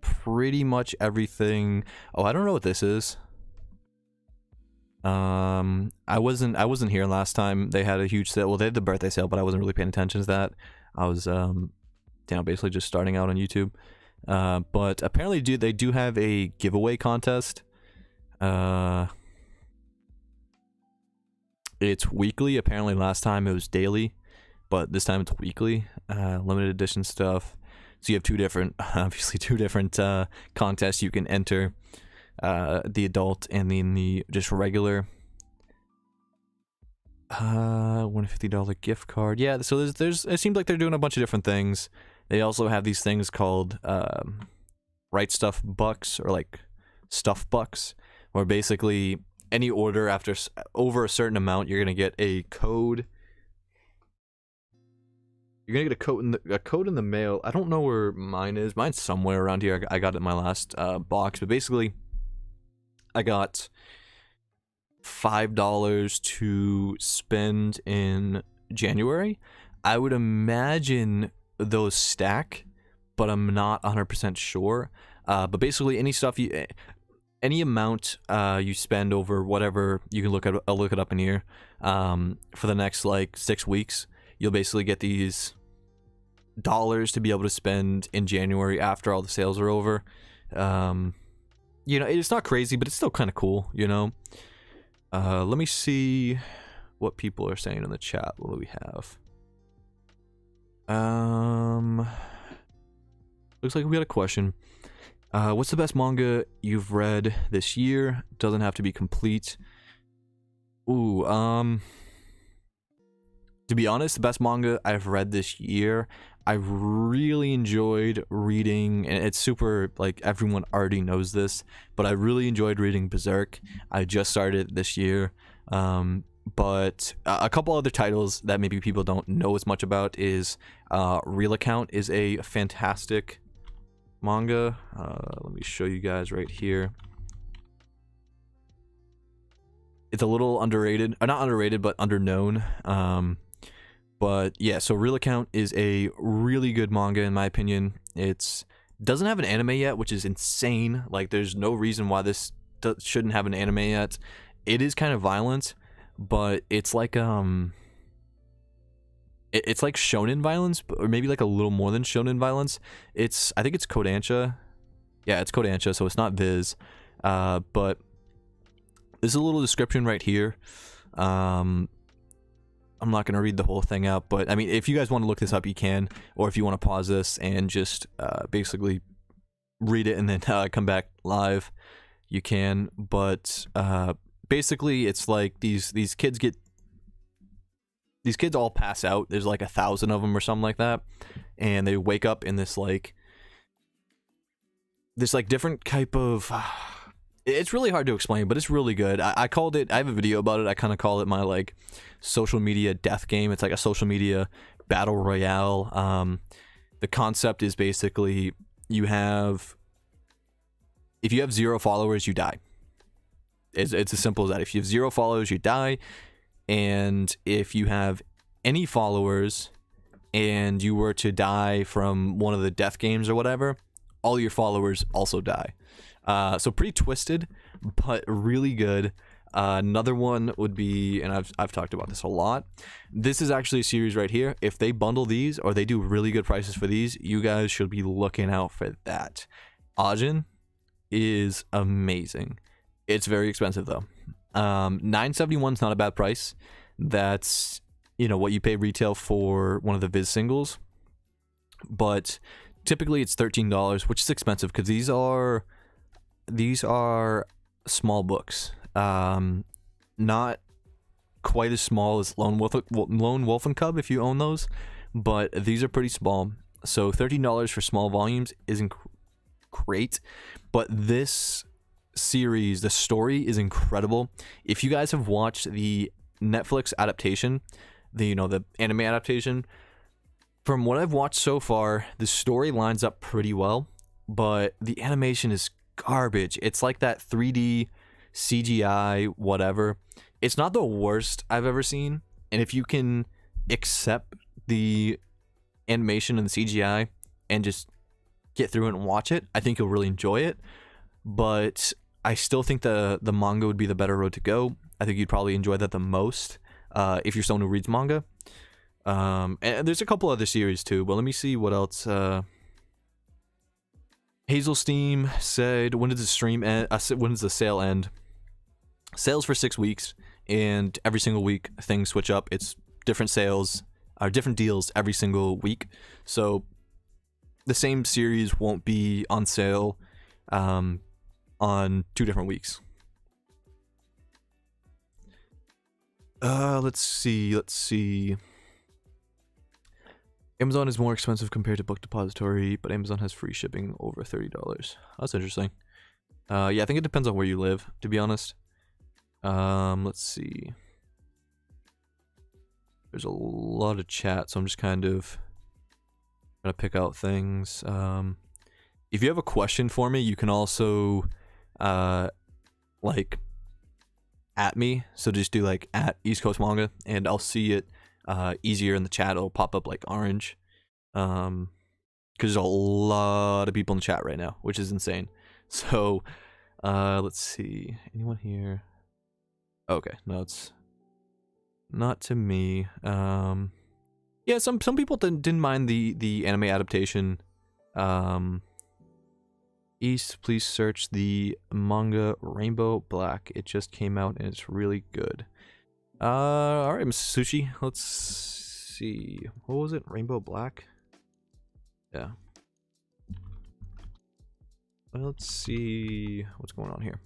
pretty much everything. Oh, I don't know what this is. I wasn't here last time. They had a huge sale. Well, they had the birthday sale, but I wasn't really paying attention to that. I was basically just starting out on YouTube. But apparently they do have a giveaway contest. It's weekly. Apparently last time it was daily, but this time it's weekly. Limited edition stuff. So you have obviously two different contests you can enter. The adult and then the just regular. $150 gift card. Yeah, so there's it seems like they're doing a bunch of different things. They also have these things called Rightstuf bucks, or like stuff bucks, where basically any order after over a certain amount, you're gonna get a code. You're gonna get a code in the mail. I don't know where mine is. Mine's somewhere around here. I got it in my last box, but basically, I got $5 to spend in January. I would imagine those stack, but I'm not 100% sure. But basically, any amount you spend over whatever, you can I'll look it up in here. For the next like 6 weeks, you'll basically get these dollars to be able to spend in January after all the sales are over. You know, it's not crazy, but it's still kind of cool, you know. Let me see what people are saying in the chat. What do we have? Looks like we got a question. What's the best manga you've read this year? Doesn't have to be complete. Ooh, to be honest, the best manga I've read this year, I really enjoyed reading, and it's super, like, everyone already knows this, but I really enjoyed reading Berserk. I just started it this year. But a couple other titles that maybe people don't know as much about is Real Account is a fantastic manga. Let me show you guys right here. It's a little underrated, not underrated, but underknown. But yeah, so Real Account is a really good manga in my opinion. It's doesn't have an anime yet, which is insane. Like, there's no reason why this shouldn't have an anime yet. It is kind of violent, but it's like it's like shonen violence, or maybe like a little more than shonen violence. I think it's Kodansha. Yeah, it's Kodansha, so it's not Viz. But there's a little description right here. I'm not going to read the whole thing out, but I mean, if you guys want to look this up, you can, or if you want to pause this and just basically read it and then come back live, you can. But basically, it's like these kids all pass out. There's like 1,000 of them or something like that, and they wake up in this different type of. It's really hard to explain, but it's really good. I called it. I have a video about it. I kind of call it my like social media death game. It's like a social media battle royale. The concept is basically if you have 0 followers, you die. It's as simple as that. If you have 0 followers, you die. And if you have any followers and you were to die from one of the death games or whatever, all your followers also die. So pretty twisted, but really good. Another one would be, and I've talked about this a lot. This is actually a series right here. If they bundle these, or they do really good prices for these, you guys should be looking out for that. Ajin is amazing. It's very expensive though. $9.71 is not a bad price. That's, you know, what you pay retail for one of the Viz singles. But typically it's $13, which is expensive because these are small books. Not quite as small as Lone Wolf and Cub if you own those, but these are pretty small. So $13 for small volumes isn't great, but this series, the story is incredible. If you guys have watched the Netflix adaptation, the anime adaptation, from what I've watched so far, the story lines up pretty well, but the animation is garbage. It's like that 3D CGI whatever. It's not the worst I've ever seen, and if you can accept the animation and the CGI and just get through it and watch it, I think you'll really enjoy it. But I still think the manga would be the better road to go. I think you'd probably enjoy that the most if you're someone who reads manga. And there's a couple other series too, but let me see what else. Hazel Steam said, when does the stream end? When does the sale end? Sales for 6 weeks. and every single week things switch up. It's different sales, or different deals every single week. So the same series won't be on sale on 2 different weeks. Let's see. Amazon is more expensive compared to Book Depository, but Amazon has free shipping over $30. That's interesting. Yeah, I think it depends on where you live, to be honest. Let's see. There's a lot of chat, so I'm just kind of gonna pick out things. If you have a question for me, you can also like at me. So just do like at East Coast Manga, and I'll see it easier in the chat. It'll pop up like orange. Because there's a lot of people in the chat right now, which is insane. So let's see. Anyone here? Okay, no, it's not to me. Yeah, some people didn't mind the anime adaptation. East, please search the manga Rainbow Black. It just came out and it's really good. All right, Mr. Sushi. Let's see. What was it? Rainbow Black? Yeah. Well, let's see what's going on here.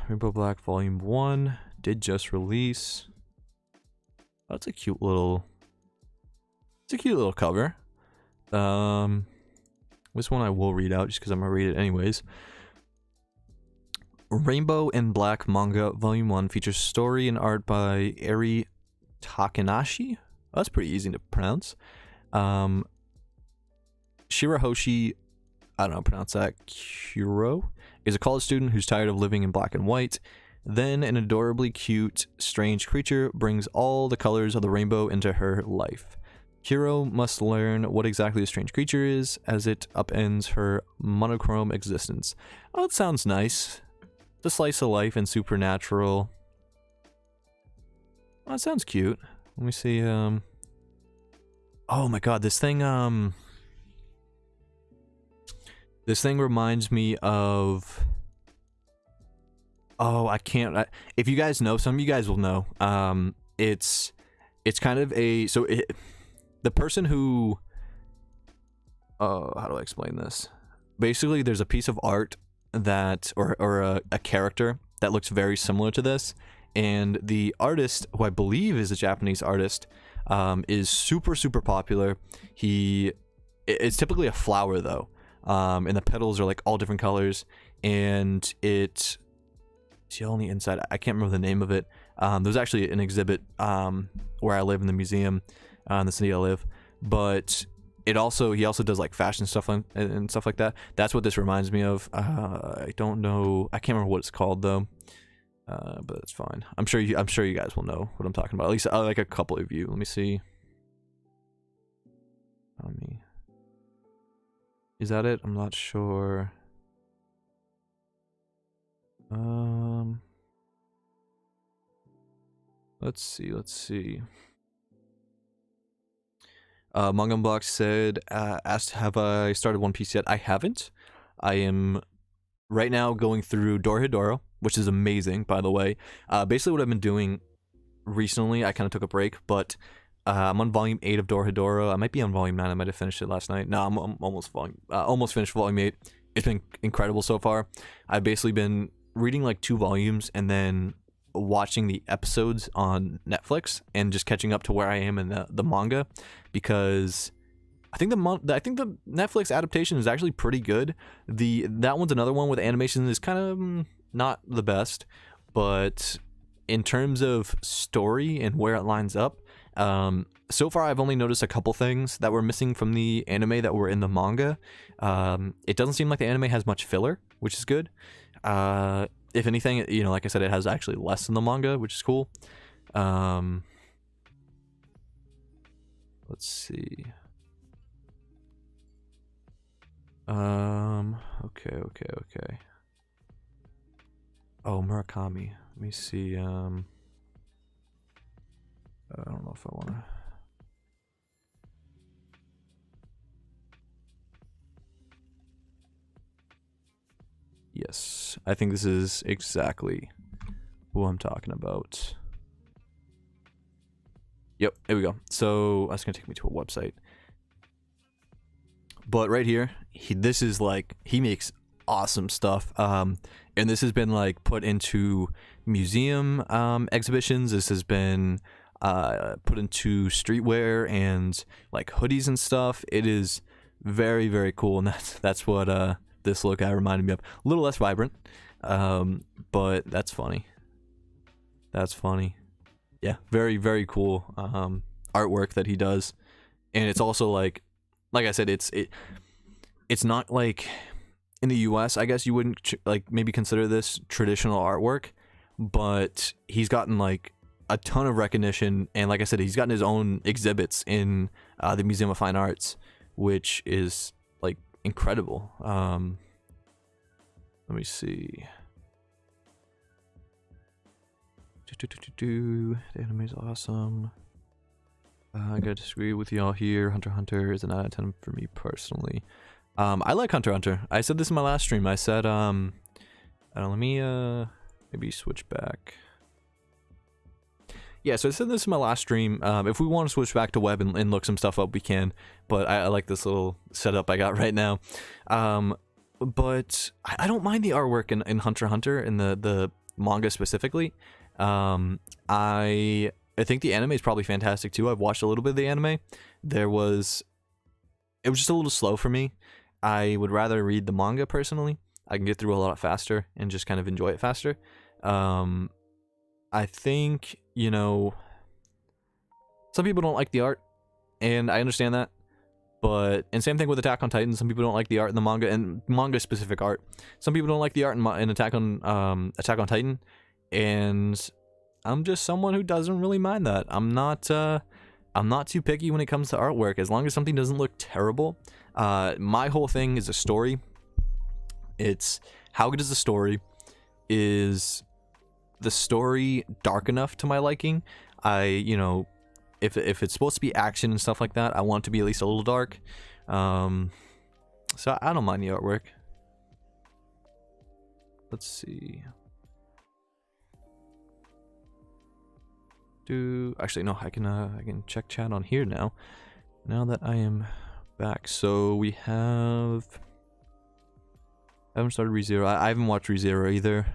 Rainbow Black Volume 1 did just release. Oh, that's a cute little. It's a cute little cover. This one I will read out just because I'm gonna read it anyways. Rainbow and Black Manga Volume 1 features story and art by Eri Takanashi. Oh, that's pretty easy to pronounce. Shirahoshi, I don't know how to pronounce that, Kuro, is a college student who's tired of living in black and white. Then an adorably cute, strange creature brings all the colors of the rainbow into her life. Kuro must learn what exactly the strange creature is as it upends her monochrome existence. Oh, it sounds nice. The slice of life and supernatural. Oh, it sounds cute. Let me see. Oh my god, this thing reminds me of. Oh, I can't. If you guys know, some of you guys will know. It's kind of a the person who. Oh, how do I explain this? Basically, there's a piece of art that, or a character that looks very similar to this, and the artist, who I believe is a Japanese artist, is super popular. It's typically a flower though, and the petals are like all different colors, and it's yellow on the inside. I can't remember the name of it. There's actually an exhibit where I live in the museum in the city I live, but he also does like fashion stuff and stuff like that. That's what this reminds me of. I don't know. I can't remember what it's called though. But that's fine. I'm sure you guys will know what I'm talking about. At least like a couple of you. Let me see. Is that it? I'm not sure. Let's see. Manga Unbox said, asked, have I started One Piece yet? I haven't. I am right now going through Dorohedoro, which is amazing, by the way. Basically what I've been doing recently, I kind of took a break, but I'm on volume 8 of Dorohedoro. I might be on volume 9. I might have finished it last night. No, I'm almost finished volume 8. It's been incredible so far. I've basically been reading like 2 volumes and then watching the episodes on Netflix and just catching up to where I am in the manga, because I think the Netflix adaptation is actually pretty good. That one's another one with animation is kind of not the best, but in terms of story and where it lines up, so far I've only noticed a couple things that were missing from the anime that were in the manga. It doesn't seem like the anime has much filler, which is good. If anything, you know, like I said, it has actually less than the manga, which is cool. Let's see. Okay. Oh, Murakami. Let me see. I don't know if I want to. Yes, I think this is exactly who I'm talking about. Yep, there we go. So that's gonna take me to a website. But right here, this is like, he makes awesome stuff. And this has been like put into museum exhibitions. This has been put into streetwear and like hoodies and stuff. It is very, very cool, and that's what this look reminded me of. A little less vibrant, but that's funny. That's funny. Yeah, very, very cool artwork that he does. And it's also like I said, it's not like in the US, I guess you wouldn't like maybe consider this traditional artwork, but he's gotten like a ton of recognition, and like I said, he's gotten his own exhibits in the Museum of Fine Arts, which is like incredible. Let me see. The anime is awesome. I gotta disagree with y'all here. Hunter x Hunter is an out of 10 for me personally. I like Hunter x Hunter. I said this in my last stream. I said, I don't know, let me maybe switch back. Yeah, so I said this in my last stream. If we want to switch back to web and look some stuff up, we can. But I like this little setup I got right now. But I don't mind the artwork in Hunter x Hunter, in the manga specifically. I think the anime is probably fantastic too. I've watched a little bit of the anime. It was just a little slow for me. I would rather read the manga personally. I can get through a lot faster and just kind of enjoy it faster. I think, you know, some people don't like the art, and I understand that. And same thing with Attack on Titan. Some people don't like the art in the manga, and manga specific art. Some people don't like the art in Attack on Titan, and I'm just someone who doesn't really mind that. I'm not too picky when it comes to artwork, as long as something doesn't look terrible. My whole thing is a story. It's how good is the story? Is the story dark enough to my liking? You know, if it's supposed to be action and stuff like that, I want it to be at least a little dark. So I don't mind the artwork. Let's see. Actually no, I can check chat on here now that I am back. So we haven't started ReZero. I haven't watched ReZero either.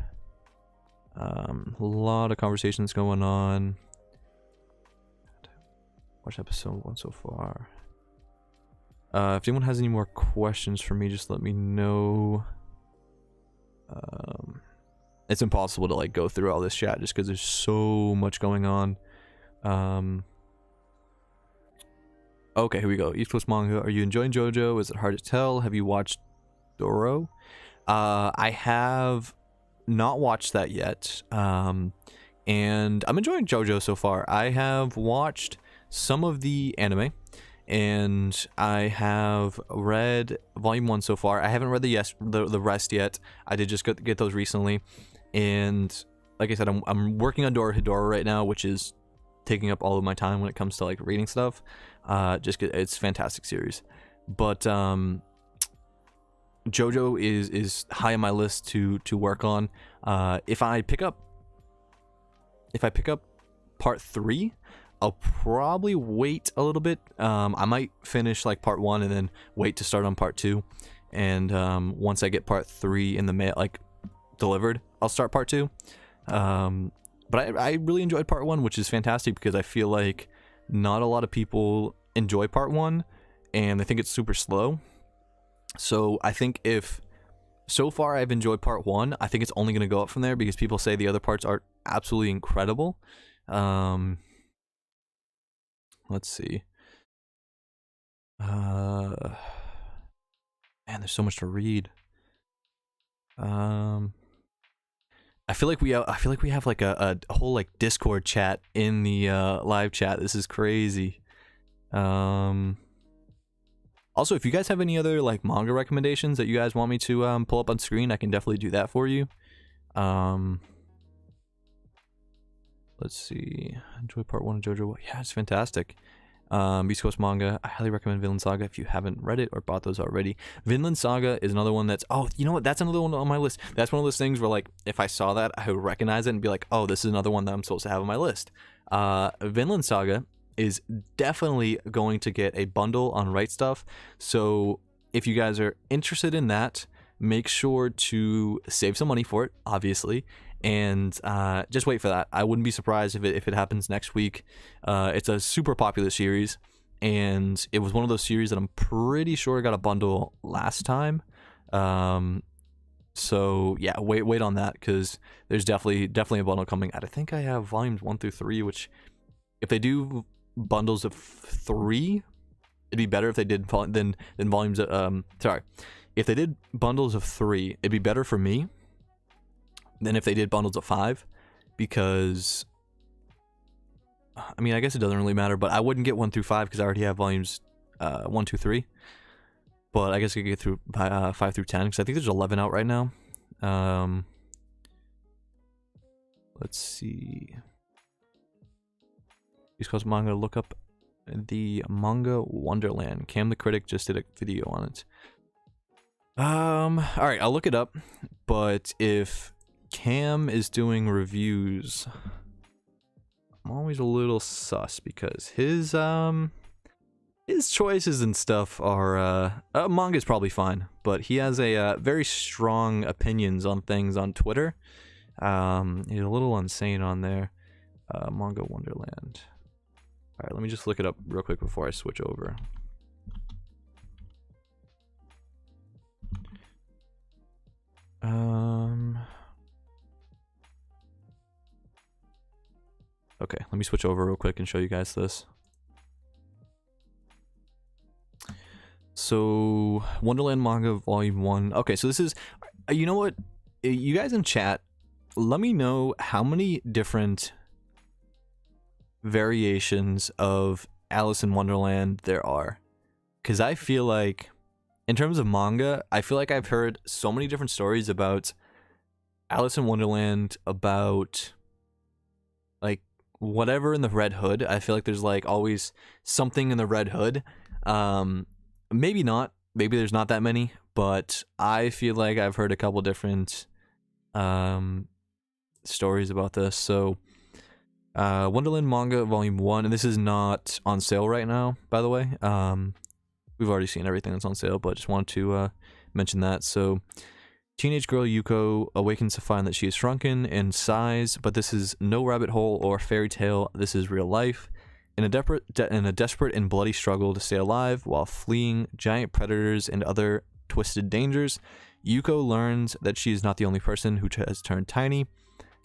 A lot of conversations going on. Watched episode 1 so far. If anyone has any more questions for me, just let me know. It's impossible to like go through all this chat just because there's so much going on. Okay, here we go. East Coast Manga. Are you enjoying JoJo? Is it hard to tell? Have you watched Doro? I have not watched that yet. And I'm enjoying JoJo so far. I have watched some of the anime, and I have read volume 1 so far. I haven't read the rest yet. I did just get those recently, and like I said, I'm working on Dorohedoro right now, which is taking up all of my time when it comes to like reading stuff. It's a fantastic series, but JoJo is high on my list to work on. If I pick up part 3, I'll probably wait a little bit. I might finish like part 1 and then wait to start on part 2. And once I get part 3 in the mail, like delivered, I'll start part 2. But I really enjoyed part 1, which is fantastic because I feel like not a lot of people enjoy part 1 and they think it's super slow. So I think so far I've enjoyed part 1, I think it's only going to go up from there because people say the other parts are absolutely incredible. Let's see. Man, there's so much to read. I feel like we have like a whole like Discord chat in the live chat. This is crazy. Also, if you guys have any other like manga recommendations that you guys want me to pull up on screen, I can definitely do that for you. Let's see. Enjoy part 1 of JoJo. Yeah, it's fantastic. East Coast Manga. I highly recommend Vinland Saga if you haven't read it or bought those already. Vinland Saga is another one that's, oh, you know what? That's another one on my list. That's one of those things where, like, if I saw that, I would recognize it and be like, oh, this is another one that I'm supposed to have on my list. Vinland Saga is definitely going to get a bundle on Rightstuf. So if you guys are interested in that, make sure to save some money for it, obviously, and just wait for that. I wouldn't be surprised if it happens next week. It's a super popular series, and it was one of those series that I'm pretty sure got a bundle last time. So yeah, wait on that, because there's definitely a bundle coming out. I think I have volumes 1 through 3, which if they do bundles of 3, it'd be better if they did than volumes of, sorry. If they did bundles of 3, it'd be better for me than if they did bundles of 5, because, I mean, I guess it doesn't really matter, but I wouldn't get 1 through 5 because I already have volumes 1, 2, 3. But I guess I could get through 5 through 10, because I think there's 11 out right now. Let's see. East Coast Manga, look up the Manga Wonderland. Cam the Critic just did a video on it. Alright, I'll look it up, but if Cam is doing reviews, I'm always a little sus, because his choices and stuff are, manga's probably fine, but he has a, very strong opinions on things on Twitter. He's a little insane on there. Manga Wonderland. Alright, let me just look it up real quick before I switch over. Okay, let me switch over real quick and show you guys this. So, Wonderland Manga Volume 1. Okay, so this is, you know what? You guys in chat, let me know how many different variations of Alice in Wonderland there are. Because I feel like, in terms of manga, I feel like I've heard so many different stories about Alice in Wonderland, about, like, whatever in the Red Hood. I feel like there's, like, always something in the Red Hood. Maybe not. Maybe there's not that many, but I feel like I've heard a couple different stories about this. So, Wonderland Manga Volume 1, and this is not on sale right now, by the way. We've already seen everything that's on sale, but just wanted to mention that. So, teenage girl Yuko awakens to find that she is shrunken in size, but this is no rabbit hole or fairy tale. This is real life. In a desperate and bloody struggle to stay alive while fleeing giant predators and other twisted dangers, Yuko learns that she is not the only person who has turned tiny.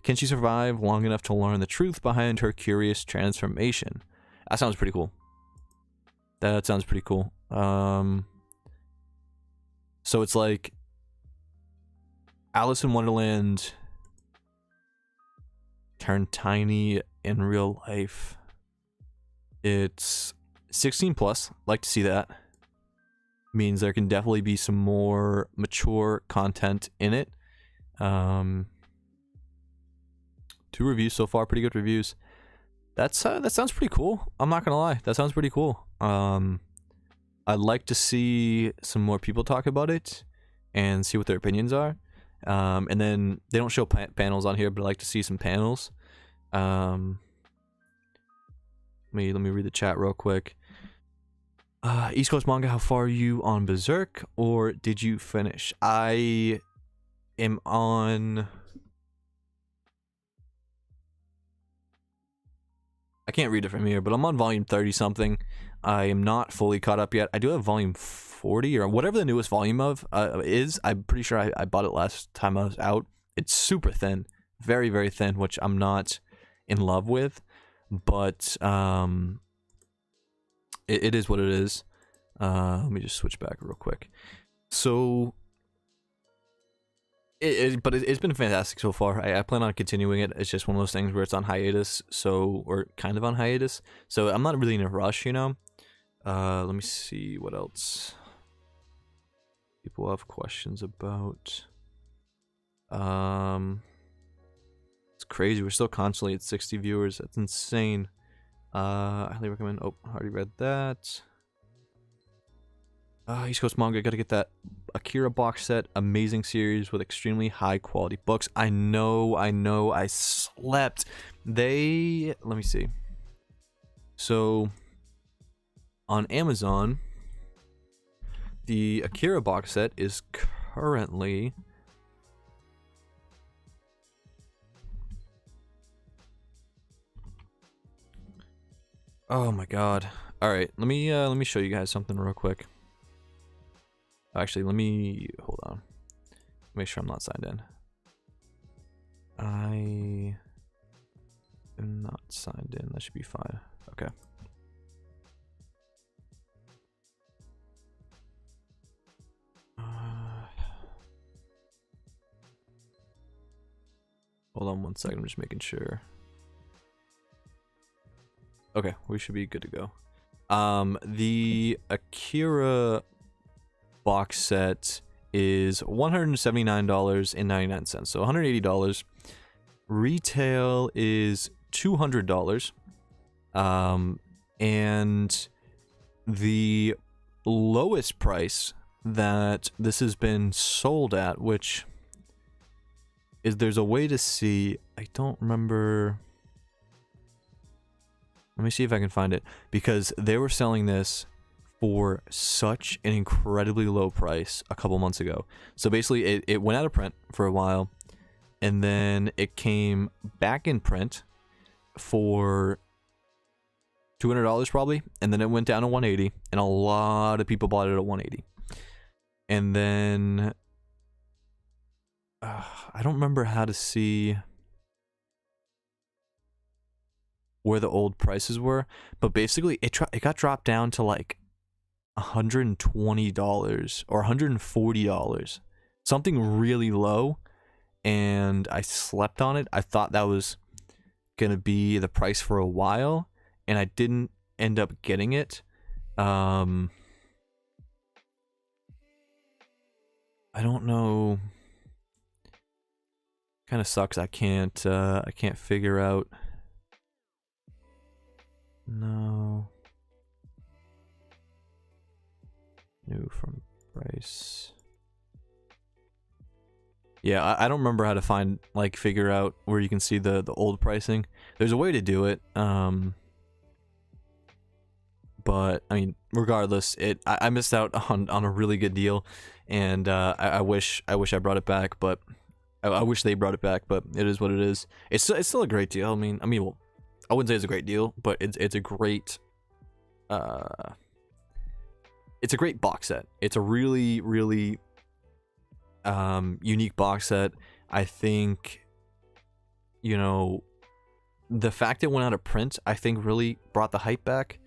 Can she survive long enough to learn the truth behind her curious transformation? That sounds pretty cool. That sounds pretty cool. So it's like Alice in Wonderland turned tiny in real life. It's 16 plus. Like to see that. Means there can definitely be some more mature content in it. 2 reviews so far, pretty good reviews. That sounds pretty cool. I'm not gonna lie, that sounds pretty cool. I'd like to see some more people talk about it and see what their opinions are. And then they don't show panels on here, but I'd like to see some panels. Let me read the chat real quick. East Coast Manga, how far are you on Berserk, or did you finish? I am on... I can't read it from here, but I'm on volume 30 something. I am not fully caught up yet. I do have volume 40 or whatever the newest volume of is. I'm pretty sure I bought it last time I was out. It's super thin, very, very thin, which I'm not in love with, but it is what it is. Let me just switch back real quick. So but it's been fantastic so far. I plan on continuing it. It's just one of those things where it's on hiatus, or kind of on hiatus. So I'm not really in a rush, you know. Let me see what else people have questions about. It's crazy. We're still constantly at 60 viewers. That's insane. I highly recommend. Oh, I already read that. East Coast Manga, gotta get that Akira box set. Amazing series with extremely high quality books. I know, I slept. Let me see. So, on Amazon, the Akira box set is currently... Oh my god. Alright, let me show you guys something real quick. Actually, hold on. Make sure I'm not signed in. I am not signed in. That should be fine. Okay. Hold on one second. I'm just making sure. Okay, we should be good to go. The Akira box set is $179.99, so $180. Retail is $200. And the lowest price that this has been sold at, which is, there's a way to see, I don't remember. Let me see if I can find it, because they were selling this for such an incredibly low price a couple months ago. So basically it went out of print for a while, and then it came back in print for $200 probably, and then it went down to $180, and a lot of people bought it at $180. And then I don't remember how to see where the old prices were, but basically it got dropped down to like $120 or $140, something really low, and I slept on it. I thought that was gonna be the price for a while, and I didn't end up getting it. I don't know. Kind of sucks. I can't figure out. No. New from price. Yeah, I don't remember how to find, like, figure out where you can see the old pricing. There's a way to do it. But I mean, regardless, I missed out on a really good deal, and I wish I brought it back, but I wish they brought it back, but it is what it is. It's still a great deal. I mean, well, I wouldn't say it's a great deal, but it's a great box set. It's a really, really unique box set. I think, you know, the fact it went out of print, I think, really brought the hype back.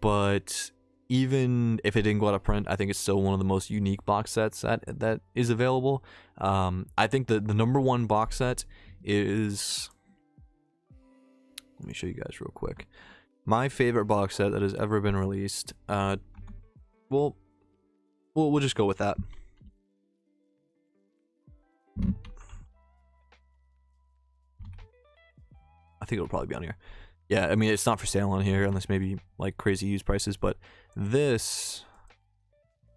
But even if it didn't go out of print, I think it's still one of the most unique box sets that is available. I think the number one box set is... Let me show you guys real quick. My favorite box set that has ever been released. We'll just go with that. I think it'll probably be on here. Yeah, I mean, it's not for sale on here unless maybe like crazy used prices, but this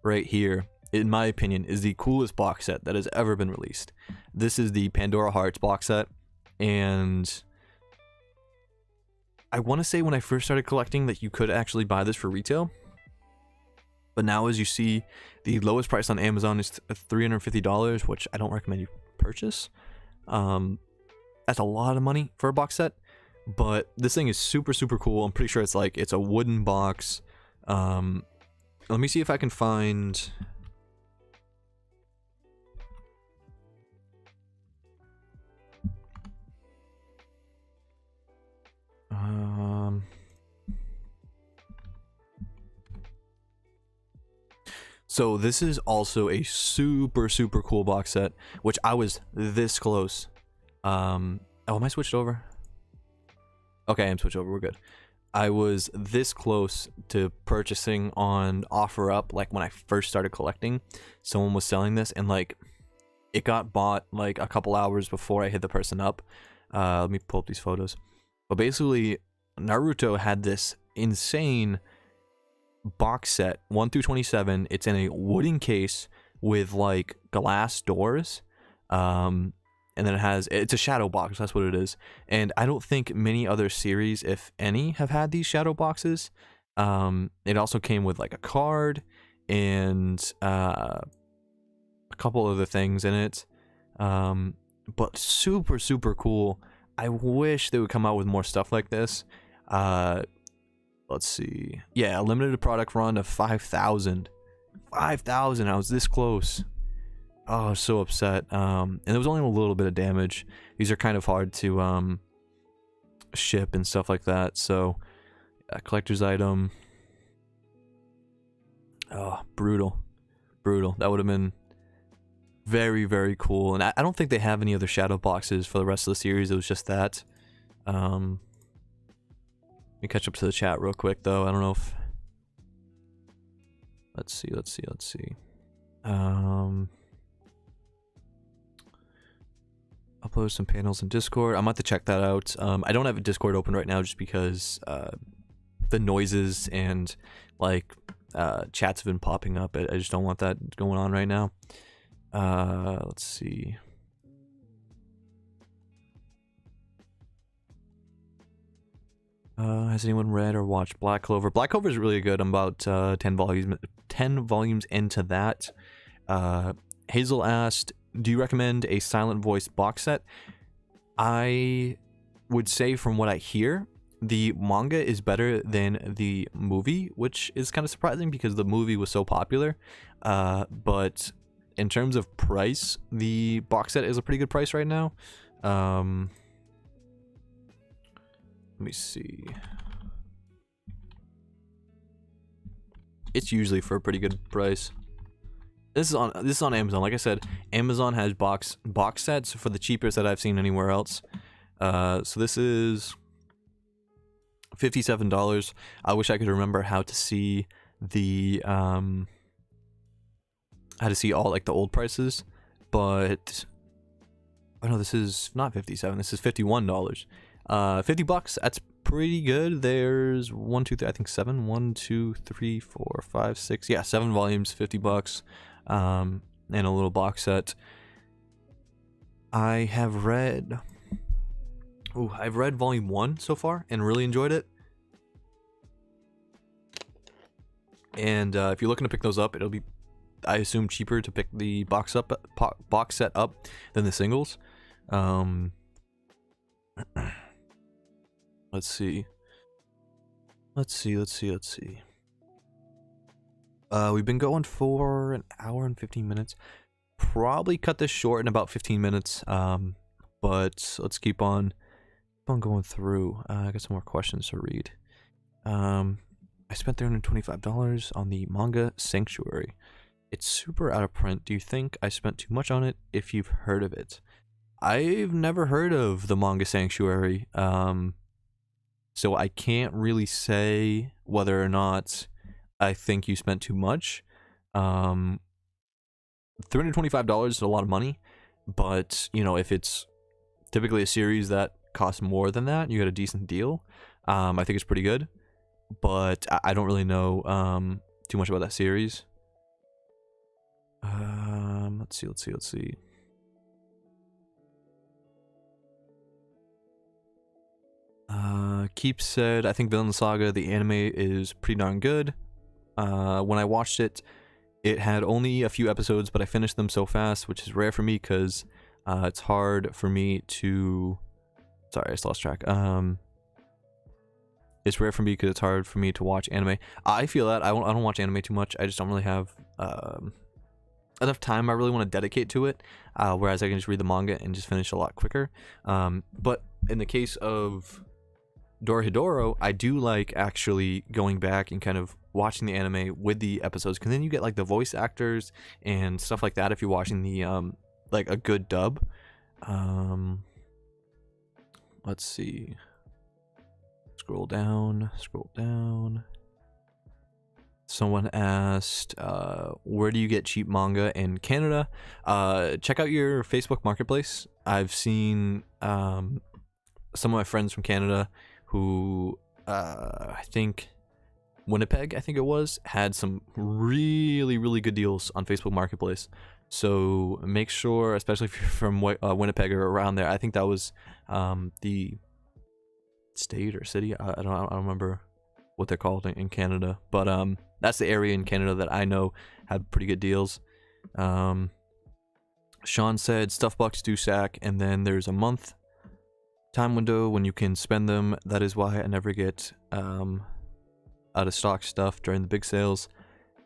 right here, in my opinion, is the coolest box set that has ever been released. This is the Pandora Hearts box set, and I want to say when I first started collecting that you could actually buy this for retail, but now as you see, the lowest price on Amazon is $350, which I don't recommend you purchase. That's a lot of money for a box set. But this thing is super, super cool. I'm pretty sure it's a wooden box. Let me see if I can find... So this is also a super, super cool box set, which I was this close. Oh, am I switched over? Okay, I'm switched over. We're good. I was this close to purchasing on OfferUp, like when I first started collecting. Someone was selling this, and like it got bought like a couple hours before I hit the person up. Let me pull up these photos. But basically, Naruto had this insane box set 1 through 27. It's in a wooden case with like glass doors, and then it's a shadow box. That's what it is. And I don't think many other series, if any, have had these shadow boxes. It also came with like a card and a couple other things in it, but super cool. I wish they would come out with more stuff like this. Let's see. Yeah, a limited product run of 5,000. 5,000. I was this close. Oh, I was so upset. And there was only a little bit of damage. These are kind of hard to ship and stuff like that. So, collector's item. Oh, brutal. That would have been very cool. And I don't think they have any other shadow boxes for the rest of the series. It was just that. Let me catch up to the chat real quick, though. I don't know if... Let's see. Upload some panels in Discord. I'm about to check that out. I don't have a Discord open right now just because the noises and like chats have been popping up. I just don't want that going on right now. Let's see. Has anyone read or watched Black Clover? Black Clover is really good. I'm about 10 volumes into that. Hazel asked, do you recommend a silent voice box set? I would say from what I hear, the manga is better than the movie, which is kind of surprising because the movie was so popular. But in terms of price, the box set is a pretty good price right now. Let me see. It's usually for a pretty good price. This is on Amazon. Like I said, Amazon has box sets for the cheapest that I've seen anywhere else. So this is $57. I wish I could remember how to see the all like the old prices, but oh no, this is not 57. This is $51. $50. That's pretty good. There's 1, 2, 3. I think 7. 1, 2, 3, 4, 5, 6. Yeah, 7 volumes. $50. And a little box set. I've read volume 1 so far and really enjoyed it. And if you're looking to pick those up, it'll be, I assume, cheaper to pick the box set up than the singles. Let's see. We've been going for an hour and 15 minutes. Probably cut this short in about 15 minutes. But let's keep on going through. I got some more questions to read. I spent $325 on the Manga Sanctuary. It's super out of print. Do you think I spent too much on it? If you've heard of it. I've never heard of the Manga Sanctuary. So I can't really say whether or not I think you spent too much. $325 is a lot of money, but you know, if it's typically a series that costs more than that, you get a decent deal. I think it's pretty good, but I don't really know too much about that series. Let's see. Keep said, I think Vinland Saga, the anime, is pretty darn good. When I watched it, it had only a few episodes, but I finished them so fast, which is rare for me because it's hard for me to... Sorry, I just lost track. It's rare for me because it's hard for me to watch anime. I feel that. I don't watch anime too much. I just don't really have enough time I really want to dedicate to it, whereas I can just read the manga and just finish a lot quicker. But in the case of Dorohedoro, I do like actually going back and kind of watching the anime with the episodes, because then you get like the voice actors and stuff like that if you're watching the like a good dub. Let's see. Scroll down. Someone asked, where do you get cheap manga in Canada? Check out your Facebook Marketplace. I've seen some of my friends from Canada who I think Winnipeg, I think it was, had some really, really good deals on Facebook Marketplace. So make sure, especially if you're from Winnipeg or around there, I think that was the state or city. I don't remember what they're called in Canada, but that's the area in Canada that I know had pretty good deals. Sean said stuff bucks do sack, and then there's a month time window when you can spend them. That is why I never get out of stock stuff during the big sales,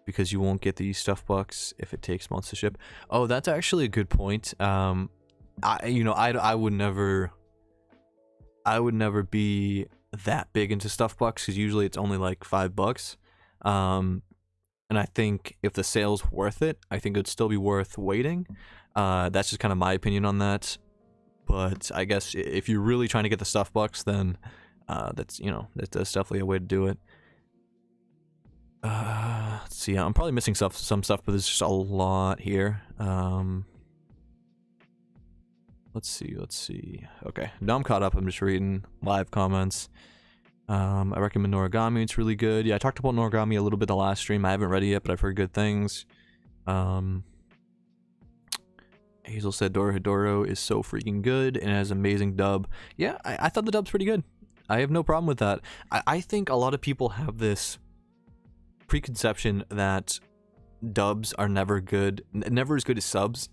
because you won't get these stuff bucks if it takes months to ship. Oh, that's actually a good point. I would never be that big into stuff bucks, because usually it's only like $5. And I think if the sale's worth it, I think it'd still be worth waiting. That's just kind of my opinion on that. But I guess if you're really trying to get the stuff bucks, then that's definitely a way to do it. Let's see. I'm probably missing some stuff, but there's just a lot here. Let's see. Okay, now I'm caught up. I'm just reading live comments. I recommend Noragami. It's really good. Yeah, I talked about Noragami a little bit the last stream. I haven't read it yet, but I've heard good things. Hazel said Dorohedoro is so freaking good and it has amazing dub. Yeah, I thought the dub's pretty good. I have no problem with that. I think a lot of people have this preconception that dubs are never as good as subs,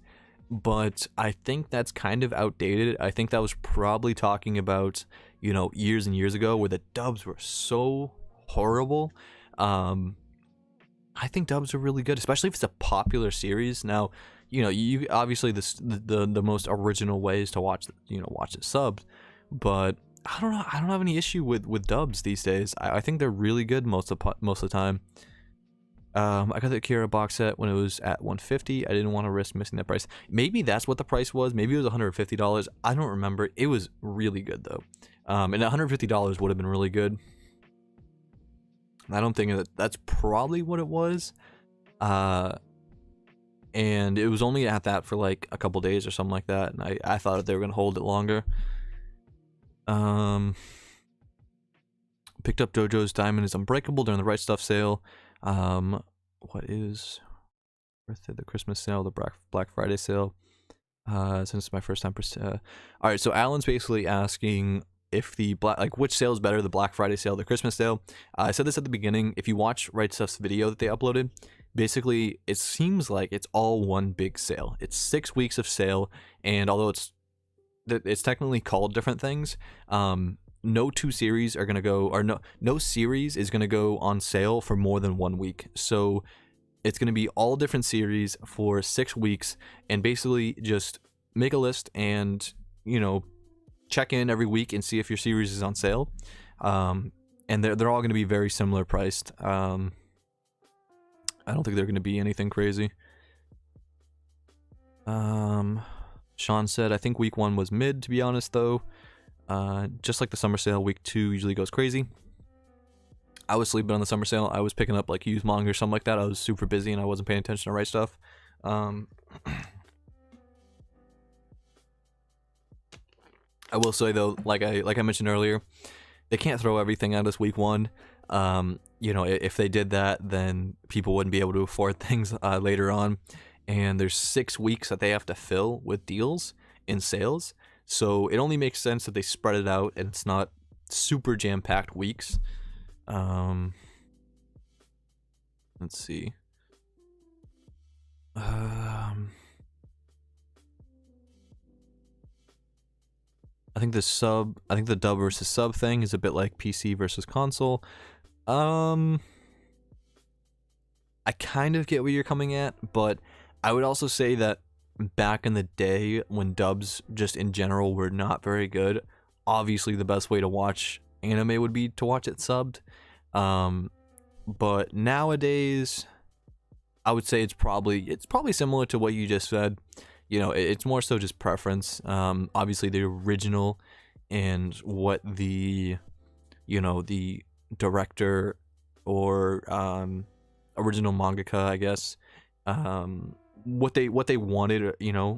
but I think that's kind of outdated. I think that was probably talking about, years and years ago where the dubs were so horrible. I think dubs are really good, especially if it's a popular series. Now, you obviously the most original way is to watch it subbed, but I don't know. I don't have any issue with dubs these days. I think they're really good most of the time. I got the Akira box set when it was at $150. I didn't want to risk missing that price. Maybe that's what the price was. Maybe it was $150. I don't remember. It was really good though. And $150 would have been really good. I don't think that's probably what it was. And it was only at that for like a couple days or something like that. And I thought they were gonna hold it longer. Picked up JoJo's Diamond is Unbreakable during the Rightstuf sale. What is birthday, the Christmas sale, the Black Friday sale? Since it's my first time. All right, so Alan's basically asking if the which sale is better, the Black Friday sale, the Christmas sale. I said this at the beginning. If you watch Rightstuf's video that they uploaded, basically it seems like it's all one big sale. It's 6 weeks of sale, and although it's technically called different things, no two series are gonna go, or no series is gonna go on sale for more than 1 week. So it's gonna be all different series for 6 weeks, and basically just make a list and check in every week and see if your series is on sale. And they're all gonna be very similar priced. I don't think they're gonna be anything crazy. Sean said, I think week 1 was mid, to be honest though. Just like the summer sale, week 2 usually goes crazy. I was sleeping on the summer sale. I was picking up like used manga or something like that. I was super busy and I wasn't paying attention to Rightstuf. I will say though, like I mentioned earlier, they can't throw everything at us week 1. If they did that, then people wouldn't be able to afford things later on. And there's 6 weeks that they have to fill with deals in sales. So it only makes sense that they spread it out and it's not super jam-packed weeks. Let's see. I think the dub versus sub thing is a bit like PC versus console. I kind of get where you're coming at, but I would also say that back in the day when dubs just in general were not very good, obviously the best way to watch anime would be to watch it subbed. But nowadays I would say it's probably similar to what you just said. It's more so just preference. Obviously the original and what the director or original mangaka, I guess, what they wanted,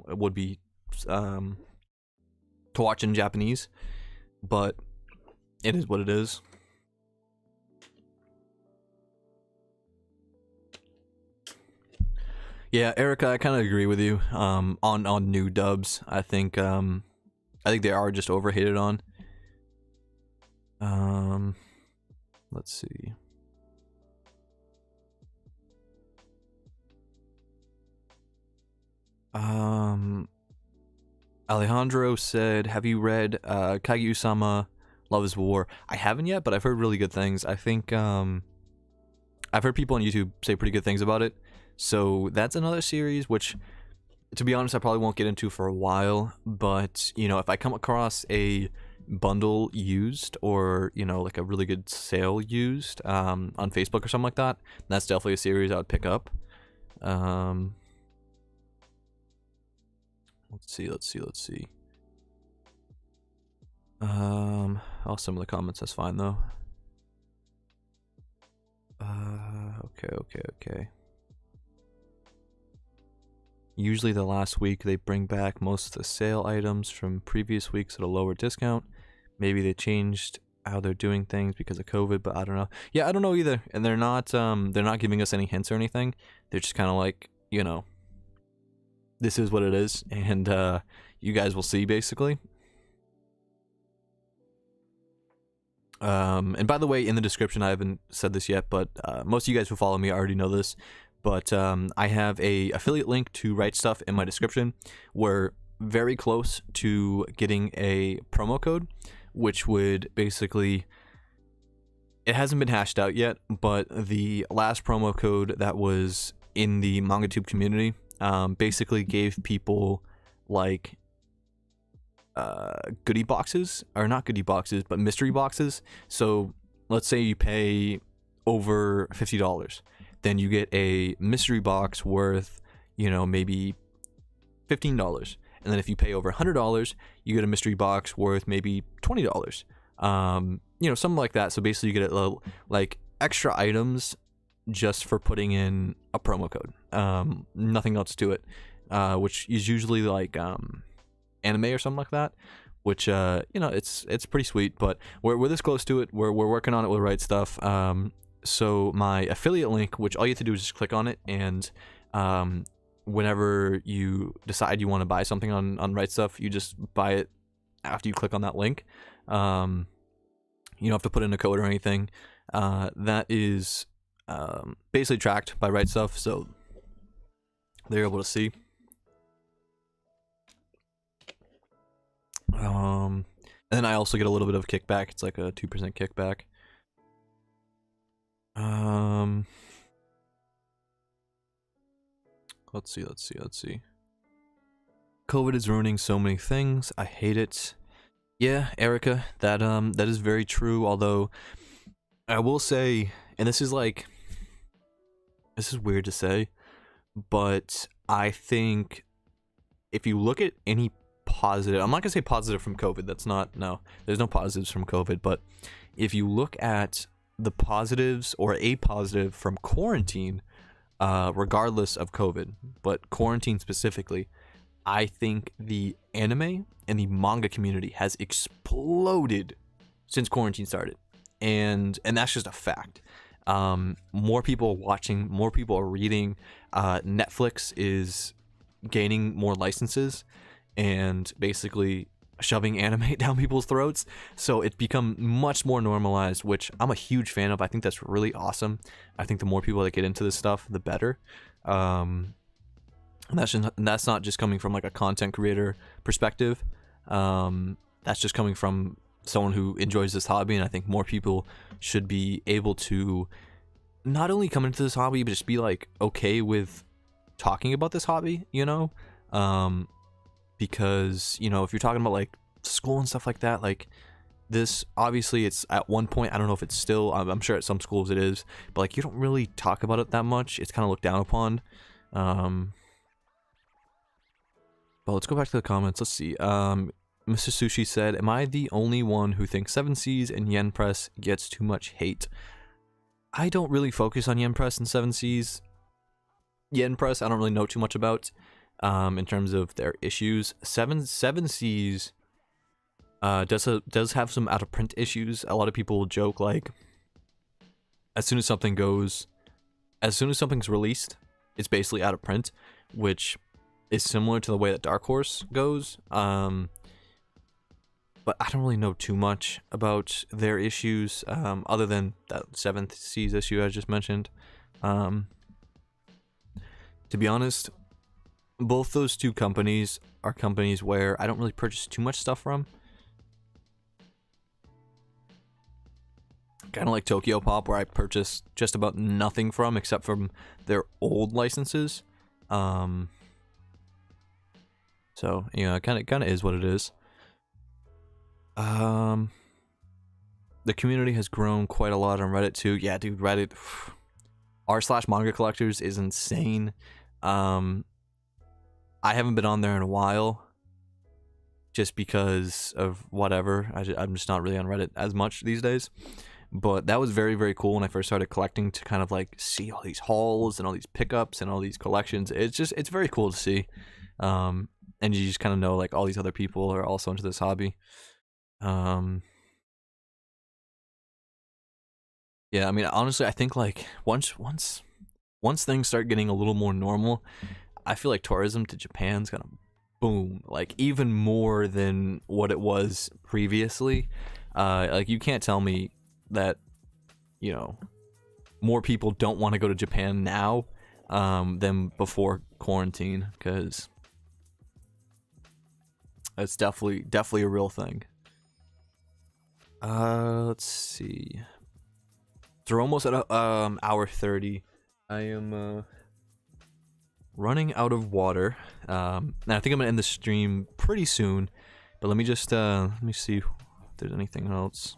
would be to watch in Japanese, but it is what it is. Yeah, Erica, I kind of agree with you. On new dubs, I think they are just overhated on. Let's see. Alejandro said, "Have you read Kaguya-sama Love is War?" I haven't yet, but I've heard really good things. I think I've heard people on YouTube say pretty good things about it. So that's another series which, to be honest, I probably won't get into for a while. But you know, if I come across a bundle used, or you know, like a really good sale used on Facebook or something like that, that's definitely a series I would pick up. Let's see. Oh, some of the comments, that's fine though. Okay. Usually the last week they bring back most of the sale items from previous weeks at a lower discount. Maybe they changed how they're doing things because of COVID, but I don't know. Yeah, I don't know either. And they're not giving us any hints or anything. They're just kind of like, you know, this is what it is, and you guys will see, basically. And by the way, in the description, I haven't said this yet, but most of you guys who follow me already know this, but I have a affiliate link to Rightstuf in my description. We're very close to getting a promo code, which would basically, it hasn't been hashed out yet, but the last promo code that was in the MangaTube community basically gave people like goodie boxes, or not goodie boxes, but mystery boxes. So let's say you pay over $50, then you get a mystery box worth, you know, maybe $15. And then if you pay over $100, you get a mystery box worth maybe $20. You know, something like that. So basically you get a little, like, extra items just for putting in a promo code. Nothing else to it, which is usually like anime or something like that, which you know, it's pretty sweet. But we're this close to it. We're working on it with Rightstuf. So my affiliate link, which all you have to do is just click on it, and whenever you decide you want to buy something on Rightstuf, you just buy it after you click on that link. You don't have to put in a code or anything. That is basically tracked by Rightstuf, so they're able to see. And then I also get a little bit of kickback. It's like a 2% kickback. Let's see. COVID is ruining so many things. I hate it. Yeah, Erica, that is very true. Although I will say, and this is weird to say, but I think if you look at any positive, I'm not gonna say positive from COVID. That's not, no, there's no positives from COVID. But if you look at the positives or a positive from quarantine, regardless of COVID, but quarantine specifically, I think the anime and the manga community has exploded since quarantine started, and that's just a fact. More people are watching, more people are reading. Netflix is gaining more licenses and basically shoving anime down people's throats, so it's become much more normalized, which I'm a huge fan of. I think that's really awesome. I think the more people that get into this stuff, the better. And that's not just coming from like a content creator perspective. That's just coming from someone who enjoys this hobby, and I think more people should be able to not only come into this hobby, but just be like okay with talking about this hobby, you know? Because, you know, if you're talking about like school and stuff like that, like this, obviously it's at one point, I don't know if it's still, I'm sure at some schools it is, but like you don't really talk about it that much. It's kind of looked down upon. But let's go back to the comments. Let's see. Mr. Sushi said, "Am I the only one who thinks 7 Seas and Yen Press gets too much hate?" I don't really focus on Yen Press and 7 Seas. Yen Press, I don't really know too much about in terms of their issues. 7 Seas does have some out of print issues. A lot of people joke like, as soon as something's released, it's basically out of print, which is similar to the way that Dark Horse goes. But I don't really know too much about their issues, other than that 7th Seas issue I just mentioned. To be honest, both those two companies are companies where I don't really purchase too much stuff from. Kind of like Tokyo Pop, where I purchase just about nothing from except from their old licenses. So, you know, it kind of is what it is. The community has grown quite a lot on Reddit too. Yeah, dude, Reddit r/manga collectors is insane. I haven't been on there in a while, just because of whatever. I'm just not really on Reddit as much these days. But that was very, very cool when I first started collecting, to kind of like see all these hauls and all these pickups and all these collections. It's very cool to see. And you just kind of know like all these other people are also into this hobby. Yeah, I mean, honestly, I think like once things start getting a little more normal, I feel like tourism to Japan's gonna boom, like even more than what it was previously. Like you can't tell me that, you know, more people don't want to go to Japan now than before quarantine, because it's definitely a real thing. Let's see. So we're almost at hour 30. I am running out of water. And I think I'm gonna end the stream pretty soon. But let me just let me see if there's anything else.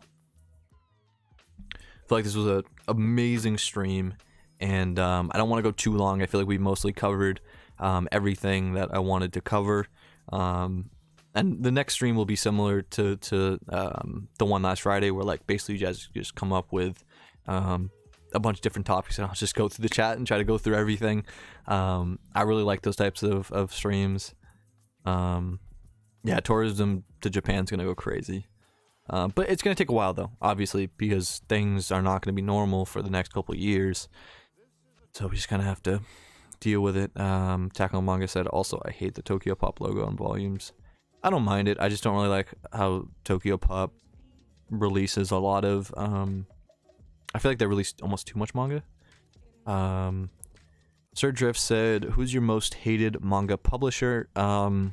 I feel like this was an amazing stream, and I don't want to go too long. I feel like we mostly covered everything that I wanted to cover. And the next stream will be similar to the one last Friday, where like basically you guys just come up with a bunch of different topics, and I'll just go through the chat and try to go through everything. I really like those types of streams. Yeah, tourism to Japan's gonna go crazy. But it's gonna take a while though, obviously, because things are not gonna be normal for the next couple of years. So we just kind of have to deal with it. Tackle Manga said, also, I hate the Tokyo Pop logo on volumes. I don't mind it. I just don't really like how Tokyo Pop releases a lot of. I feel like they released almost too much manga. Sir Drift said, "Who's your most hated manga publisher?" I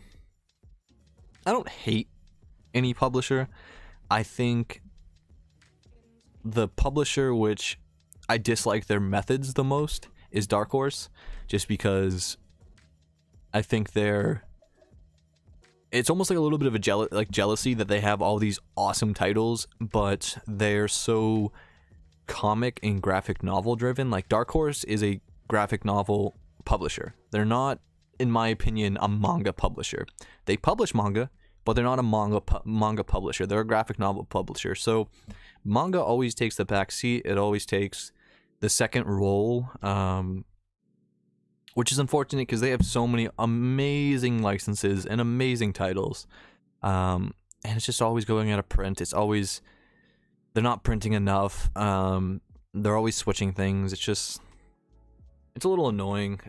don't hate any publisher. I think the publisher which I dislike their methods the most is Dark Horse, just because I think it's almost like a little bit of a jealousy that they have all these awesome titles, but they're so comic and graphic novel driven. Like Dark Horse is a graphic novel publisher. They're not, in my opinion, a manga publisher. They publish manga, but they're not a manga publisher. They're a graphic novel publisher. So manga always takes the back seat. It always takes the second role, which is unfortunate because they have so many amazing licenses and amazing titles. And it's just always going out of print. It's always, they're not printing enough. They're always switching things. It's a little annoying.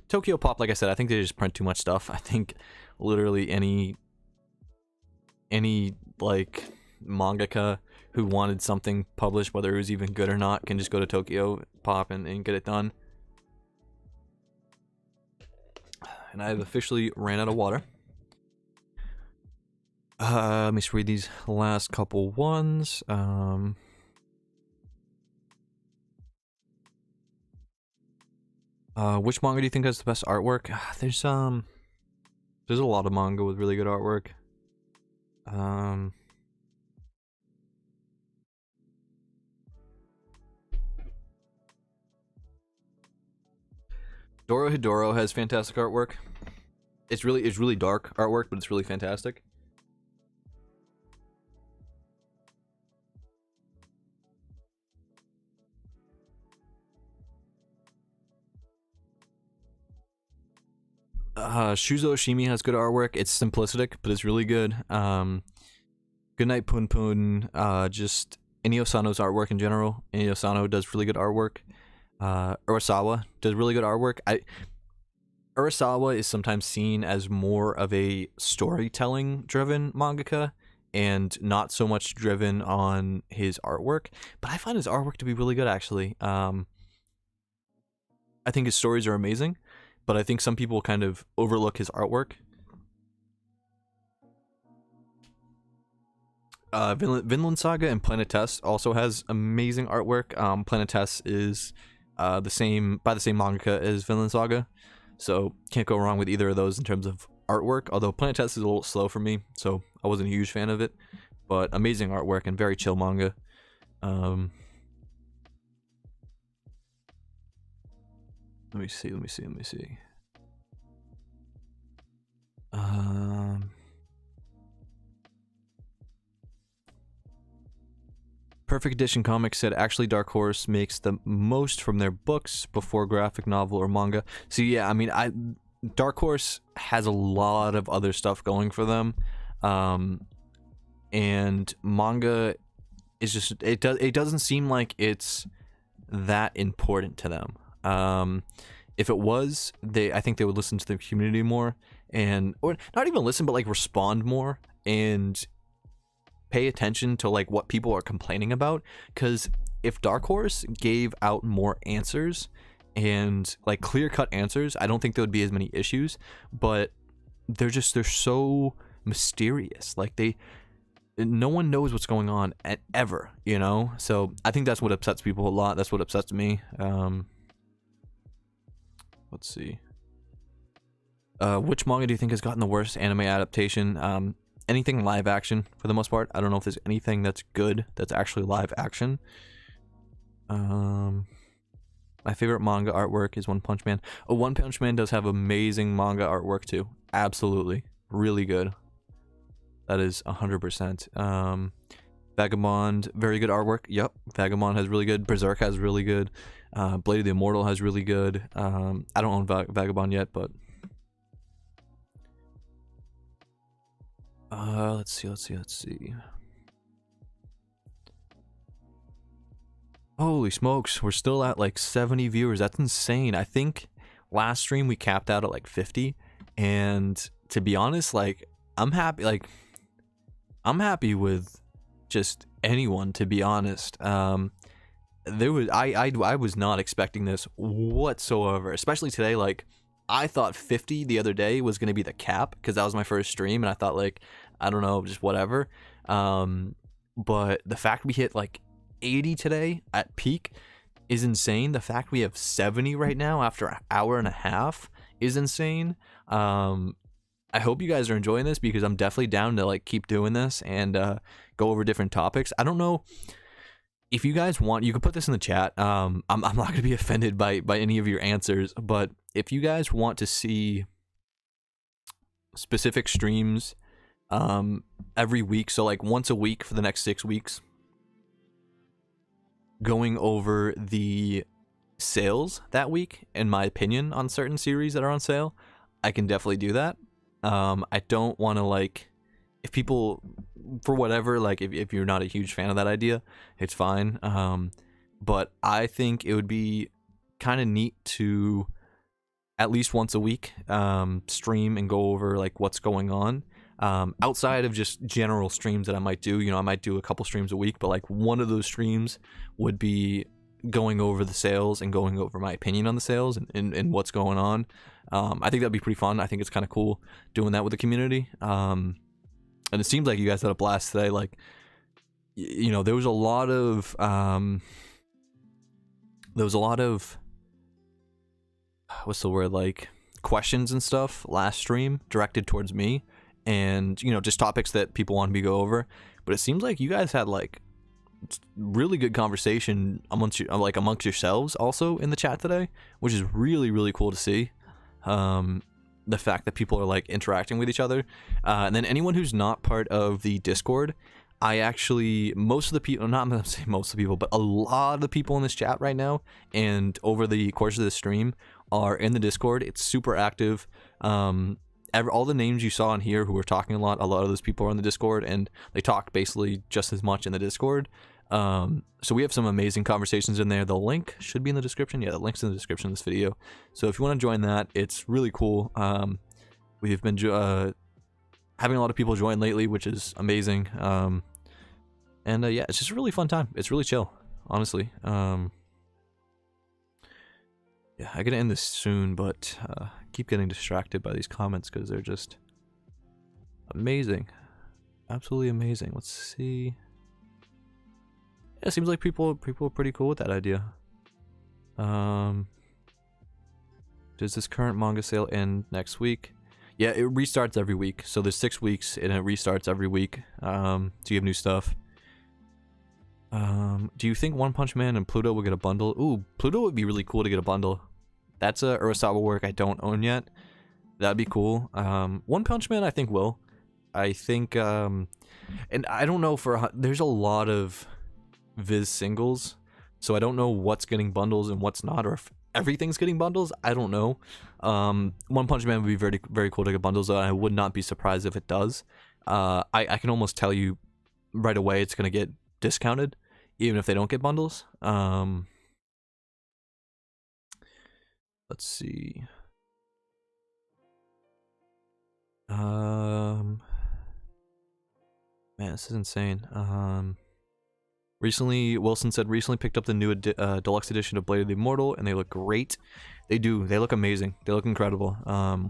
Tokyo Pop, like I said, I think they just print too much stuff. I think literally any like mangaka who wanted something published, whether it was even good or not, can just go to Tokyo Pop and get it done. And I've officially ran out of water. Let me just read these last couple ones. Which manga do you think has the best artwork? There's a lot of manga with really good artwork. Dorohedoro has fantastic artwork. It's really dark artwork, but it's really fantastic. Shuzo Oshimi has good artwork. It's simplistic, but it's really good. Goodnight Pun Pun. Just Inio Sano's artwork in general. Inio Sano does really good artwork. Urasawa does really good artwork. Urasawa is sometimes seen as more of a storytelling driven mangaka and not so much driven on his artwork, but I find his artwork to be really good actually. I think his stories are amazing, but I think some people kind of overlook his artwork. Vinland Saga and Planet Test also has amazing artwork. Planet Test is the same mangaka as Vinland Saga, so can't go wrong with either of those in terms of artwork. Although Planet Test is a little slow for me, so I wasn't a huge fan of it. But amazing artwork and very chill manga. Let me see. Perfect Edition Comics said actually Dark Horse makes the most from their books before graphic novel or manga. So yeah, I mean, Dark Horse has a lot of other stuff going for them, and manga is just it doesn't seem like it's that important to them. If it was, I think they would listen to the community more, or not even listen, but like respond more and pay attention to like what people are complaining about. Because if Dark Horse gave out more answers and like clear-cut answers, I don't think there would be as many issues. But they're so mysterious. Like no one knows what's going on ever, you know. So I think that's what upsets people a lot. That's what upsets me. Let's see. Which manga do you think has gotten the worst anime adaptation? Anything live action for the most part. I don't know if there's anything that's good that's actually live action. My favorite manga artwork is One Punch Man. Oh, One Punch Man does have amazing manga artwork too. Absolutely. Really good. That is 100%. Vagabond, very good artwork. Yep. Vagabond has really good. Berserk has really good. Blade of the Immortal has really good. I don't own Vagabond yet, but let's see. Holy smokes, we're still at like 70 viewers. That's insane. I think last stream we capped out at like 50, and to be honest, like I'm happy with just anyone, to be honest. I was not expecting this whatsoever, especially today. Like I thought 50 the other day was going to be the cap because that was my first stream, and I thought like, I don't know, just whatever. But the fact we hit like 80 today at peak is insane. The fact we have 70 right now after an hour and a half is insane. I hope you guys are enjoying this because I'm definitely down to like keep doing this and go over different topics. I don't know if you guys want, you can put this in the chat. I'm not going to be offended by any of your answers, but if you guys want to see specific streams every week, so like once a week for the next 6 weeks, going over the sales that week and my opinion on certain series that are on sale, I can definitely do that. I don't want to like, if people, for whatever, like if you're not a huge fan of that idea, it's fine. But I think it would be kind of neat to at least once a week stream and go over like what's going on. Outside of just general streams that I might do, you know, I might do a couple streams a week, but like one of those streams would be going over the sales and going over my opinion on the sales and what's going on. I think that'd be pretty fun. I think it's kind of cool doing that with the community. And it seems like you guys had a blast today. Like, you know, there was a lot of what's the word, like questions and stuff last stream directed towards me, and you know, just topics that people wanted me to go over. But it seems like you guys had like really good conversation amongst yourselves also in the chat today, which is really, really cool to see. The fact that people are like interacting with each other, and then anyone who's not part of the Discord, I actually, most of the people, not I'm gonna say most of the people, but a lot of the people in this chat right now and over the course of the stream are in the Discord. It's super active. All the names you saw in here who were talking a lot of those people are in the Discord, and they talk basically just as much in the Discord. So we have some amazing conversations in there. The link should be in the description. Yeah, the link's in the description of this video. So if you want to join that, it's really cool. We've been having a lot of people join lately, which is amazing. And yeah, it's just a really fun time. It's really chill, honestly. Yeah, I gotta end this soon, but keep getting distracted by these comments because they're just amazing. Absolutely amazing. Let's see. Yeah, it seems like people are pretty cool with that idea. Does this current manga sale end next week? Yeah, it restarts every week. So there's 6 weeks and it restarts every week. So you have new stuff. Do you think One Punch Man and Pluto will get a bundle? Ooh, Pluto would be really cool to get a bundle. That's a Urasawa work I don't own yet. That'd be cool. One Punch Man I think will. I think, and I don't know there's a lot of Viz singles, so I don't know what's getting bundles and what's not, or if everything's getting bundles. I don't know. One Punch Man would be very, very cool to get bundles, though. I would not be surprised if it does. I can almost tell you right away it's gonna get discounted, even if they don't get bundles. Let's see. Man, this is insane. Wilson said recently picked up the new deluxe edition of Blade of the Immortal, and they look great. They do. They look amazing. They look incredible. I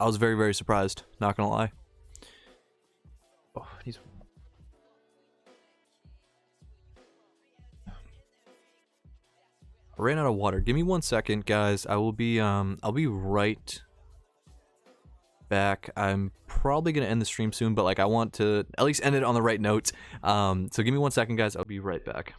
was very, very surprised. Not gonna lie. Oh, he's. I ran out of water. Give me 1 second, guys. I'll be right back. I'm probably gonna end the stream soon, but like I want to at least end it on the right note. So give me 1 second, guys. I'll be right back.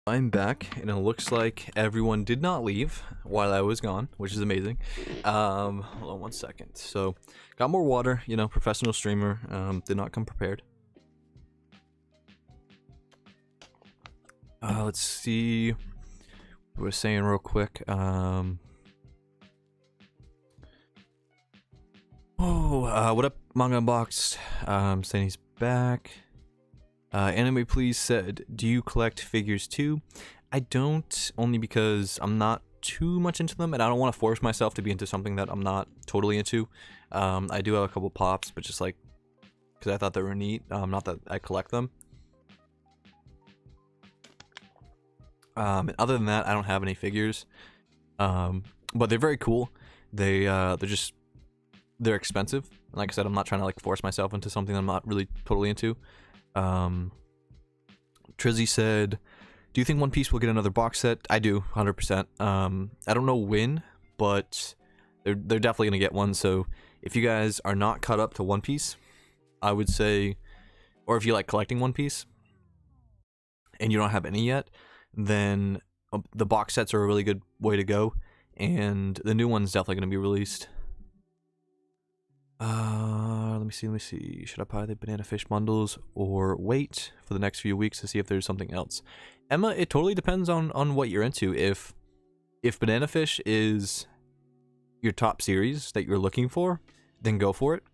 I'm back, and it looks like everyone did not leave while I was gone, which is amazing. Hold on 1 second. So, got more water, you know, professional streamer, did not come prepared. Let's see what I was saying real quick. What up, Manga Unboxed? Saying he's back. Anime Please said, do you collect figures too? I don't, only because I'm not too much into them, and I don't want to force myself to be into something that I'm not totally into. I do have a couple pops, but just like, because I thought they were neat, not that I collect them. And other than that, I don't have any figures. But they're very cool. They're expensive. Like I said, I'm not trying to like force myself into something I'm not really totally into. Trizzy said, do you think One Piece will get another box set? I do, 100%. I don't know when, but they're definitely gonna get one. So if you guys are not caught up to One Piece, I would say, or if you like collecting One Piece and you don't have any yet, then the box sets are a really good way to go, and the new one's definitely gonna be released. Let me see. Should I buy the banana fish bundles or wait for the next few weeks to see if there's something else? Emma, it totally depends on what you're into. If If Banana Fish is your top series that you're looking for, then go for it.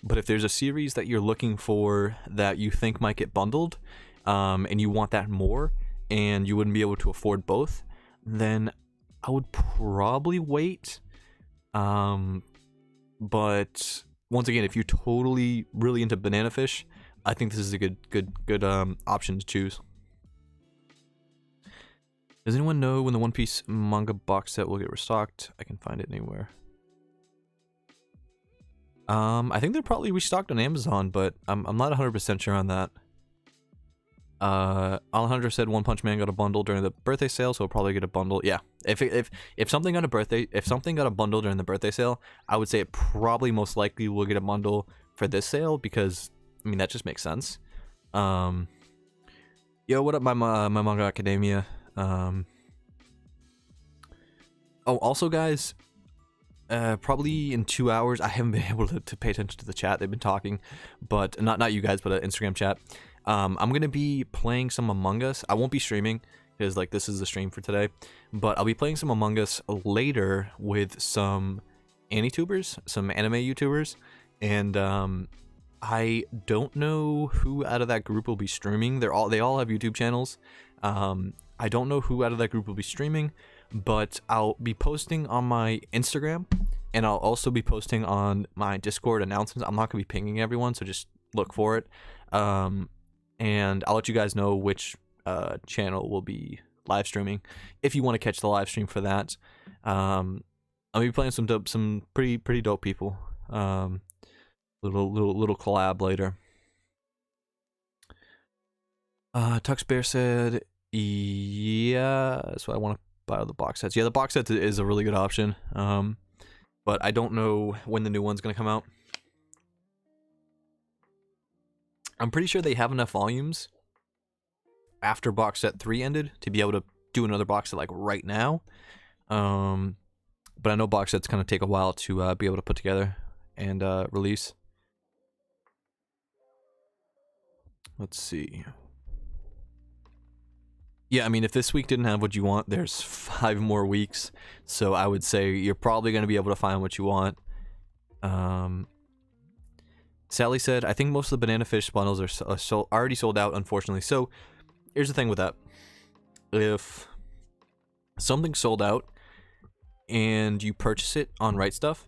But if there's a series that you're looking for that you think might get bundled, and you want that more, and you wouldn't be able to afford both, then I would probably wait. But once again, if you're totally really into Banana Fish, I think this is a good option to choose. Does anyone know when the One Piece manga box set will get restocked? I can find it anywhere. I think they're probably restocked on Amazon, but I'm not 100% sure on that. Alejandro said One Punch Man got a bundle during the birthday sale, so we'll probably get a bundle. Yeah, if something got a bundle during the birthday sale, I would say it probably most likely will get a bundle for this sale, because I mean that just makes sense. Yo, what up, my Manga Academia? Oh, also guys, probably in 2 hours, I haven't been able to pay attention to the chat. They've been talking, but not you guys, but an Instagram chat. I'm gonna be playing some Among Us. I won't be streaming because like this is the stream for today, but I'll be playing some Among Us later with some Anitubers, some anime YouTubers, and I don't know who out of that group will be streaming. They all have YouTube channels. I don't know who out of that group will be streaming, but I'll be posting on my Instagram, and I'll also be posting on my Discord announcements. I'm not gonna be pinging everyone, so just look for it. And I'll let you guys know which channel will be live streaming if you want to catch the live stream for that. I'll be playing some pretty dope people. Little collab later. Tux Bear said, yeah, so I want to buy all the box sets. Yeah, the box set is a really good option. But I don't know when the new one's gonna come out. I'm pretty sure they have enough volumes after box set 3 ended to be able to do another box set like right now. But I know box sets kind of take a while to be able to put together and release. Let's see. Yeah, I mean, if this week didn't have what you want, there's 5 more weeks. So I would say you're probably going to be able to find what you want. Sally said, I think most of the Banana Fish bundles are already sold out, unfortunately. So here's the thing with that. If something's sold out and you purchase it on Rightstuf,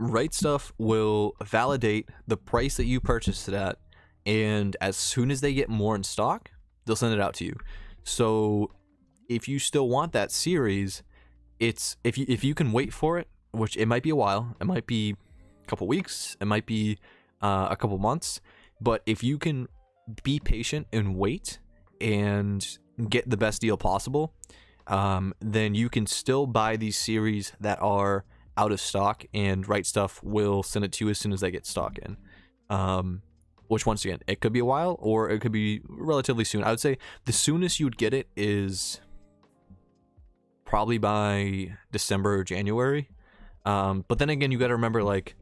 Rightstuf will validate the price that you purchased it at, and as soon as they get more in stock, they'll send it out to you. So if you still want that series, it's if you can wait for it, which it might be a while, it might be a couple weeks, it might be a couple months, but if you can be patient and wait and get the best deal possible, then you can still buy these series that are out of stock, and Rightstuf will send it to you as soon as they get stock in. Which, once again, it could be a while or it could be relatively soon. I would say the soonest you would get it is probably by December or January. But then again, you got to remember, like,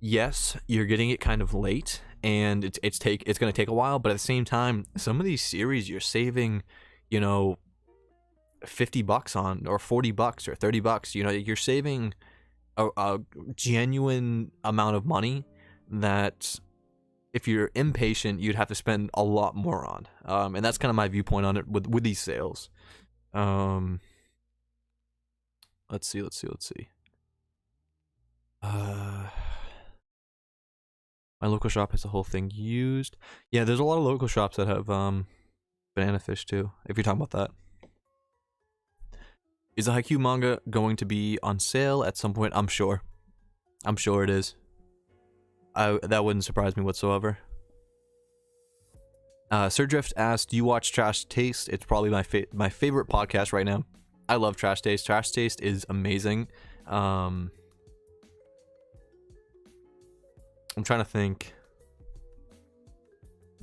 yes, you're getting it kind of late, and it's going to take a while. But at the same time, some of these series you're saving, you know, $50 on, or $40 or $30. You know, you're saving a genuine amount of money that, if you're impatient, you'd have to spend a lot more on. And that's kind of my viewpoint on it with these sales. Let's see. My local shop has the whole thing used. Yeah, there's a lot of local shops that have Banana Fish too, if you're talking about that. Is the Haikyuu manga going to be on sale at some point? I'm sure it is. That wouldn't surprise me whatsoever. Sir Drift asked, do you watch Trash Taste? It's probably my favorite podcast right now. I love Trash Taste. Trash Taste is amazing. I'm trying to think.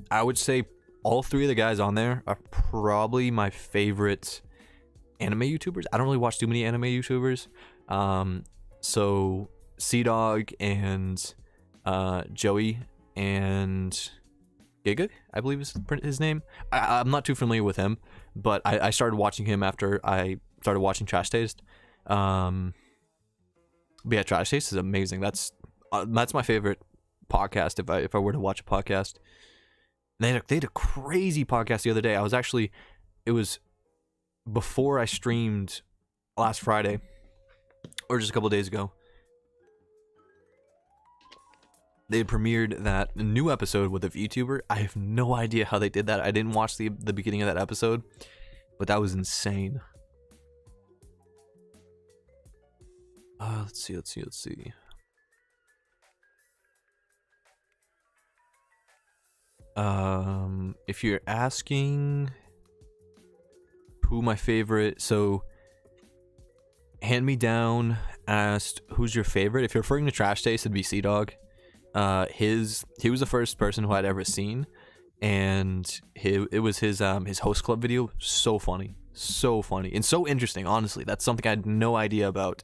I would say all 3 of the guys on there are probably my favorite anime YouTubers. I don't really watch too many anime YouTubers. So Sea-Dog and Joey and Giga, I believe is his name. I'm not too familiar with him, but I started watching him after I started watching Trash Taste. But yeah, Trash Taste is amazing. That's my favorite podcast. If I were to watch a podcast, they had a crazy podcast the other day. It was before I streamed last Friday, or just a couple days ago. They premiered that new episode with a VTuber. I have no idea how they did that. I didn't watch the beginning of that episode, but that was insane. Let's see. If you're asking who my favorite, so Hand Me Down asked who's your favorite. If you're referring to Trash Taste, it'd be Sea Dog. He was the first person who I'd ever seen, and it was his host club video. So funny, and so interesting. Honestly, that's something I had no idea about.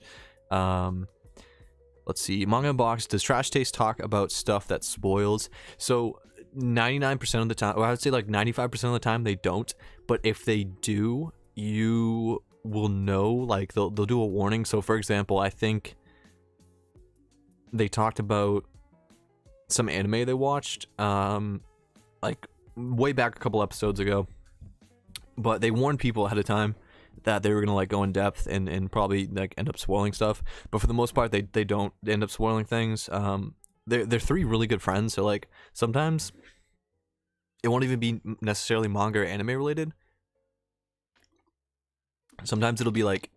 Let's see. Manga Box, does Trash Taste talk about stuff that spoils? So 99% of the time, or I would say like 95% of the time, they don't. But if they do, you will know. Like they'll do a warning. So for example, I think they talked about some anime they watched, like way back a couple episodes ago. But they warned people ahead of time that they were gonna like go in depth and probably like end up spoiling stuff. But for the most part, they don't end up spoiling things. They're three really good friends, so like sometimes it won't even be necessarily manga or anime related. Sometimes it'll be like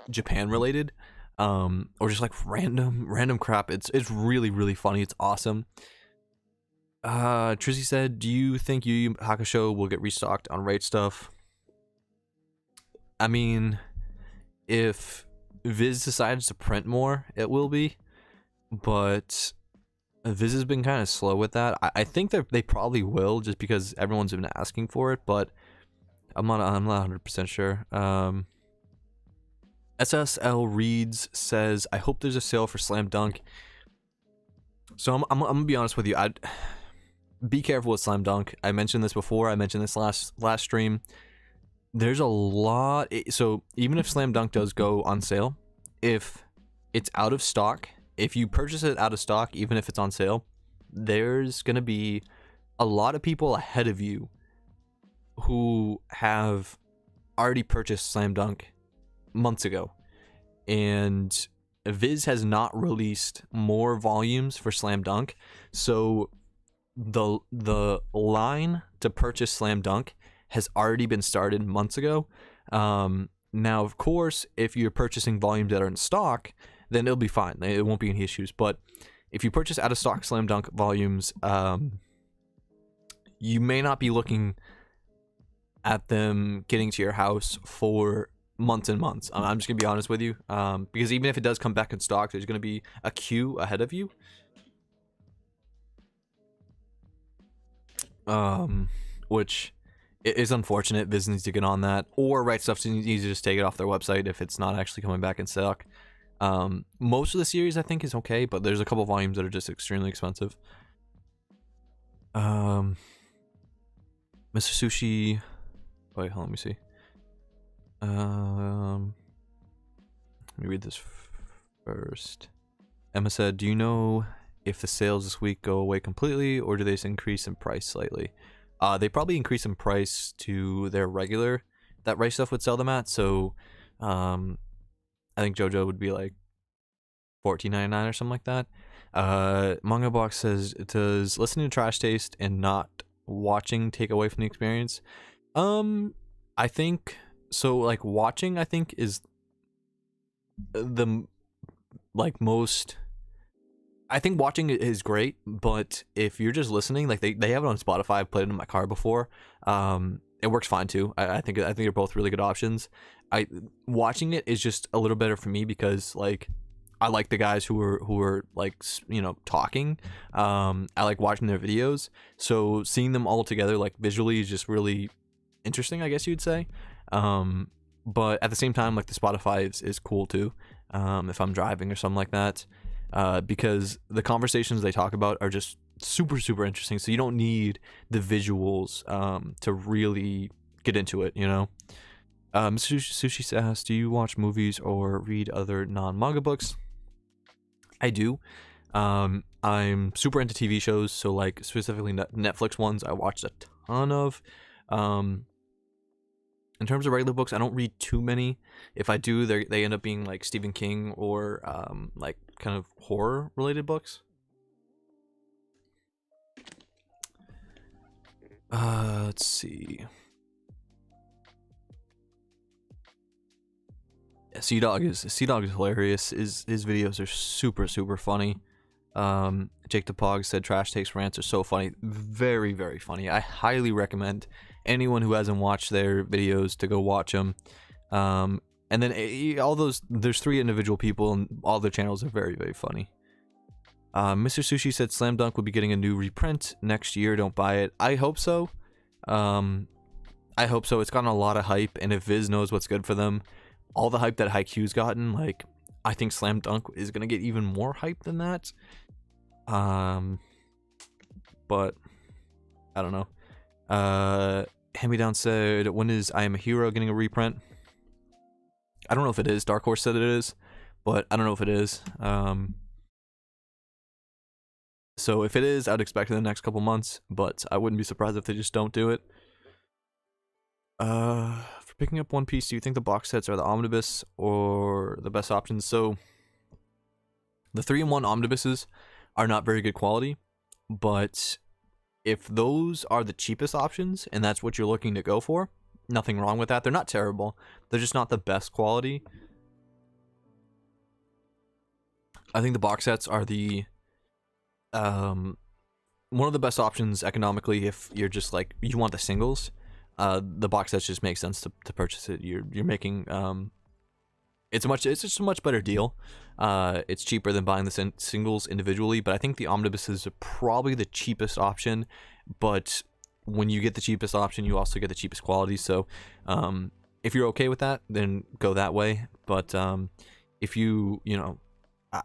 Japan related, or just like random crap. It's really, really funny. It's awesome. Trizzy said, do you think Yu Yu Hakusho will get restocked on Rightstuf? I mean, if Viz decides to print more, it will be, but Viz has been kind of slow with that. I think that they probably will, just because everyone's been asking for it, but I'm not 100% sure. SSL Reads says, I hope there's a sale for Slam Dunk. So I'm gonna be honest with you. I'd be careful with Slam Dunk. I mentioned this before. I mentioned this last stream. There's a lot. So even if Slam Dunk does go on sale, if it's out of stock, if you purchase it out of stock, even if it's on sale, there's gonna be a lot of people ahead of you who have already purchased Slam Dunk months ago, and Viz has not released more volumes for Slam Dunk, so the line to purchase Slam Dunk has already been started months ago. Now, of course, if you're purchasing volumes that are in stock, then it'll be fine. It won't be any issues. But if you purchase out of stock Slam Dunk volumes, you may not be looking at them getting to your house for months and months. I'm just gonna be honest with you, because even if it does come back in stock, there's gonna be a queue ahead of you. Which is unfortunate. Viz needs to get on that, or Rightstuf needs to just take it off their website if it's not actually coming back in stock. Most of the series I think is okay, but there's a couple volumes that are just extremely expensive. Mr. Sushi, wait, hold on, let me see. Let me read this first. Emma said, do you know if the sales this week go away completely, or do they just increase in price slightly? They probably increase in price to their regular that Rightstuf would sell them at. So I think JoJo would be like $14.99 or something like that. Manga Box says, does listening to Trash Taste and not watching take away from the experience? I think so. Like watching, I think is the like most. I think watching is great, but if you're just listening, like they have it on Spotify. I've played it in my car before. It works fine too. I think they're both really good options. Watching it is just a little better for me because like I like the guys who are like, you know, talking. I like watching their videos. So seeing them all together like visually is just really interesting, I guess you'd say. But at the same time, like the Spotify is cool too. If I'm driving or something like that. Because the conversations they talk about are just super interesting, so you don't need the visuals to really get into it, you know. Sushi asks, do you watch movies or read other non-manga books? I do. I'm super into TV shows, so like specifically Netflix ones I watched a ton of. In terms of regular books, I don't read too many. If I do, they end up being like Stephen King or like kind of horror related books. Let's see. Yeah, Sea Dog is hilarious. His videos are super funny. Jake the Pog said trash takes rants are so funny. Very funny. I highly recommend anyone who hasn't watched their videos to go watch them. And then all those, there's 3 individual people and all their channels are very funny. Mr. Sushi said Slam Dunk will be getting a new reprint next year. Don't buy it. I hope so. I hope so. It's gotten a lot of hype, and if Viz knows what's good for them, all the hype that Haikyuu's gotten, like, I think Slam Dunk is gonna get even more hype than that. But I don't know. Hand Me Down said, when is I Am a Hero getting a reprint? I don't know if it is. Dark Horse said it is, but I don't know if it is. So if it is, I'd expect it in the next couple months, but I wouldn't be surprised if they just don't do it. For picking up One Piece, do you think the box sets are the omnibus or the best options? So the 3-in-1 omnibuses are not very good quality, but if those are the cheapest options and that's what you're looking to go for, nothing wrong with that. They're not terrible. They're just not the best quality. I think the box sets are the one of the best options economically if you're just like you want the singles. The box sets just make sense to purchase it. You're making it's just a much better deal. It's cheaper than buying the singles individually, but I think the omnibuses are probably the cheapest option. But when you get the cheapest option, you also get the cheapest quality. So if you're okay with that, then go that way. But if you know,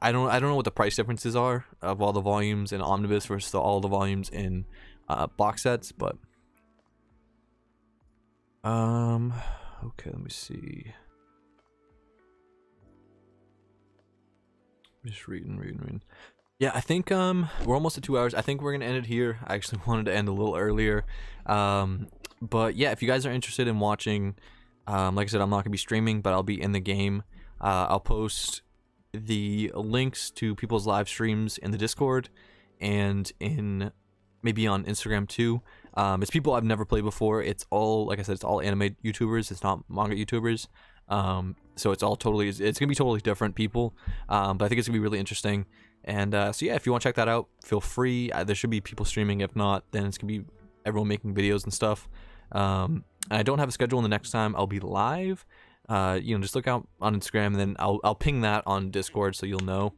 I don't know what the price differences are of all the volumes in omnibus versus all the volumes in box sets, but okay, let me see. Just reading. Yeah, I think we're almost at 2 hours. I think we're gonna end it here. I actually wanted to end a little earlier. But yeah, if you guys are interested in watching, like I said, I'm not gonna be streaming, but I'll be in the game. I'll post the links to people's live streams in the Discord and in maybe on Instagram too. It's people I've never played before. It's all, like I said, it's all anime YouTubers. It's not manga YouTubers. So it's gonna be totally different people. But I think it's gonna be really interesting. And so yeah, if you want to check that out, feel free. There should be people streaming. If not, then it's gonna be everyone making videos and stuff. I don't have a schedule, and the next time I'll be live. Just look out on Instagram, and then I'll ping that on Discord so you'll know.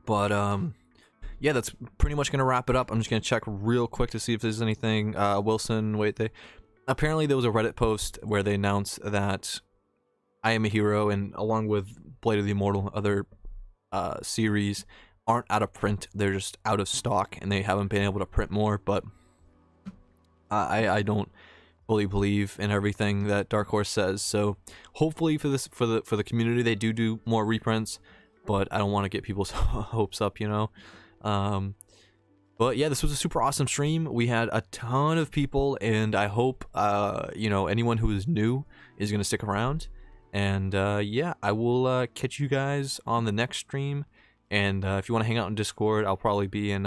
But yeah, that's pretty much gonna wrap it up. I'm just gonna check real quick to see if there's anything. Wilson, wait, apparently there was a Reddit post where they announced that I Am a Hero, and along with Blade of the Immortal, other series aren't out of print. They're just out of stock, and they haven't been able to print more. But I don't fully believe in everything that Dark Horse says. So hopefully for the community, they do more reprints. But I don't want to get people's hopes up, you know. But yeah, this was a super awesome stream. We had a ton of people, and I hope anyone who is new is gonna stick around. And yeah, I will catch you guys on the next stream. And if you want to hang out in Discord, I'll probably be in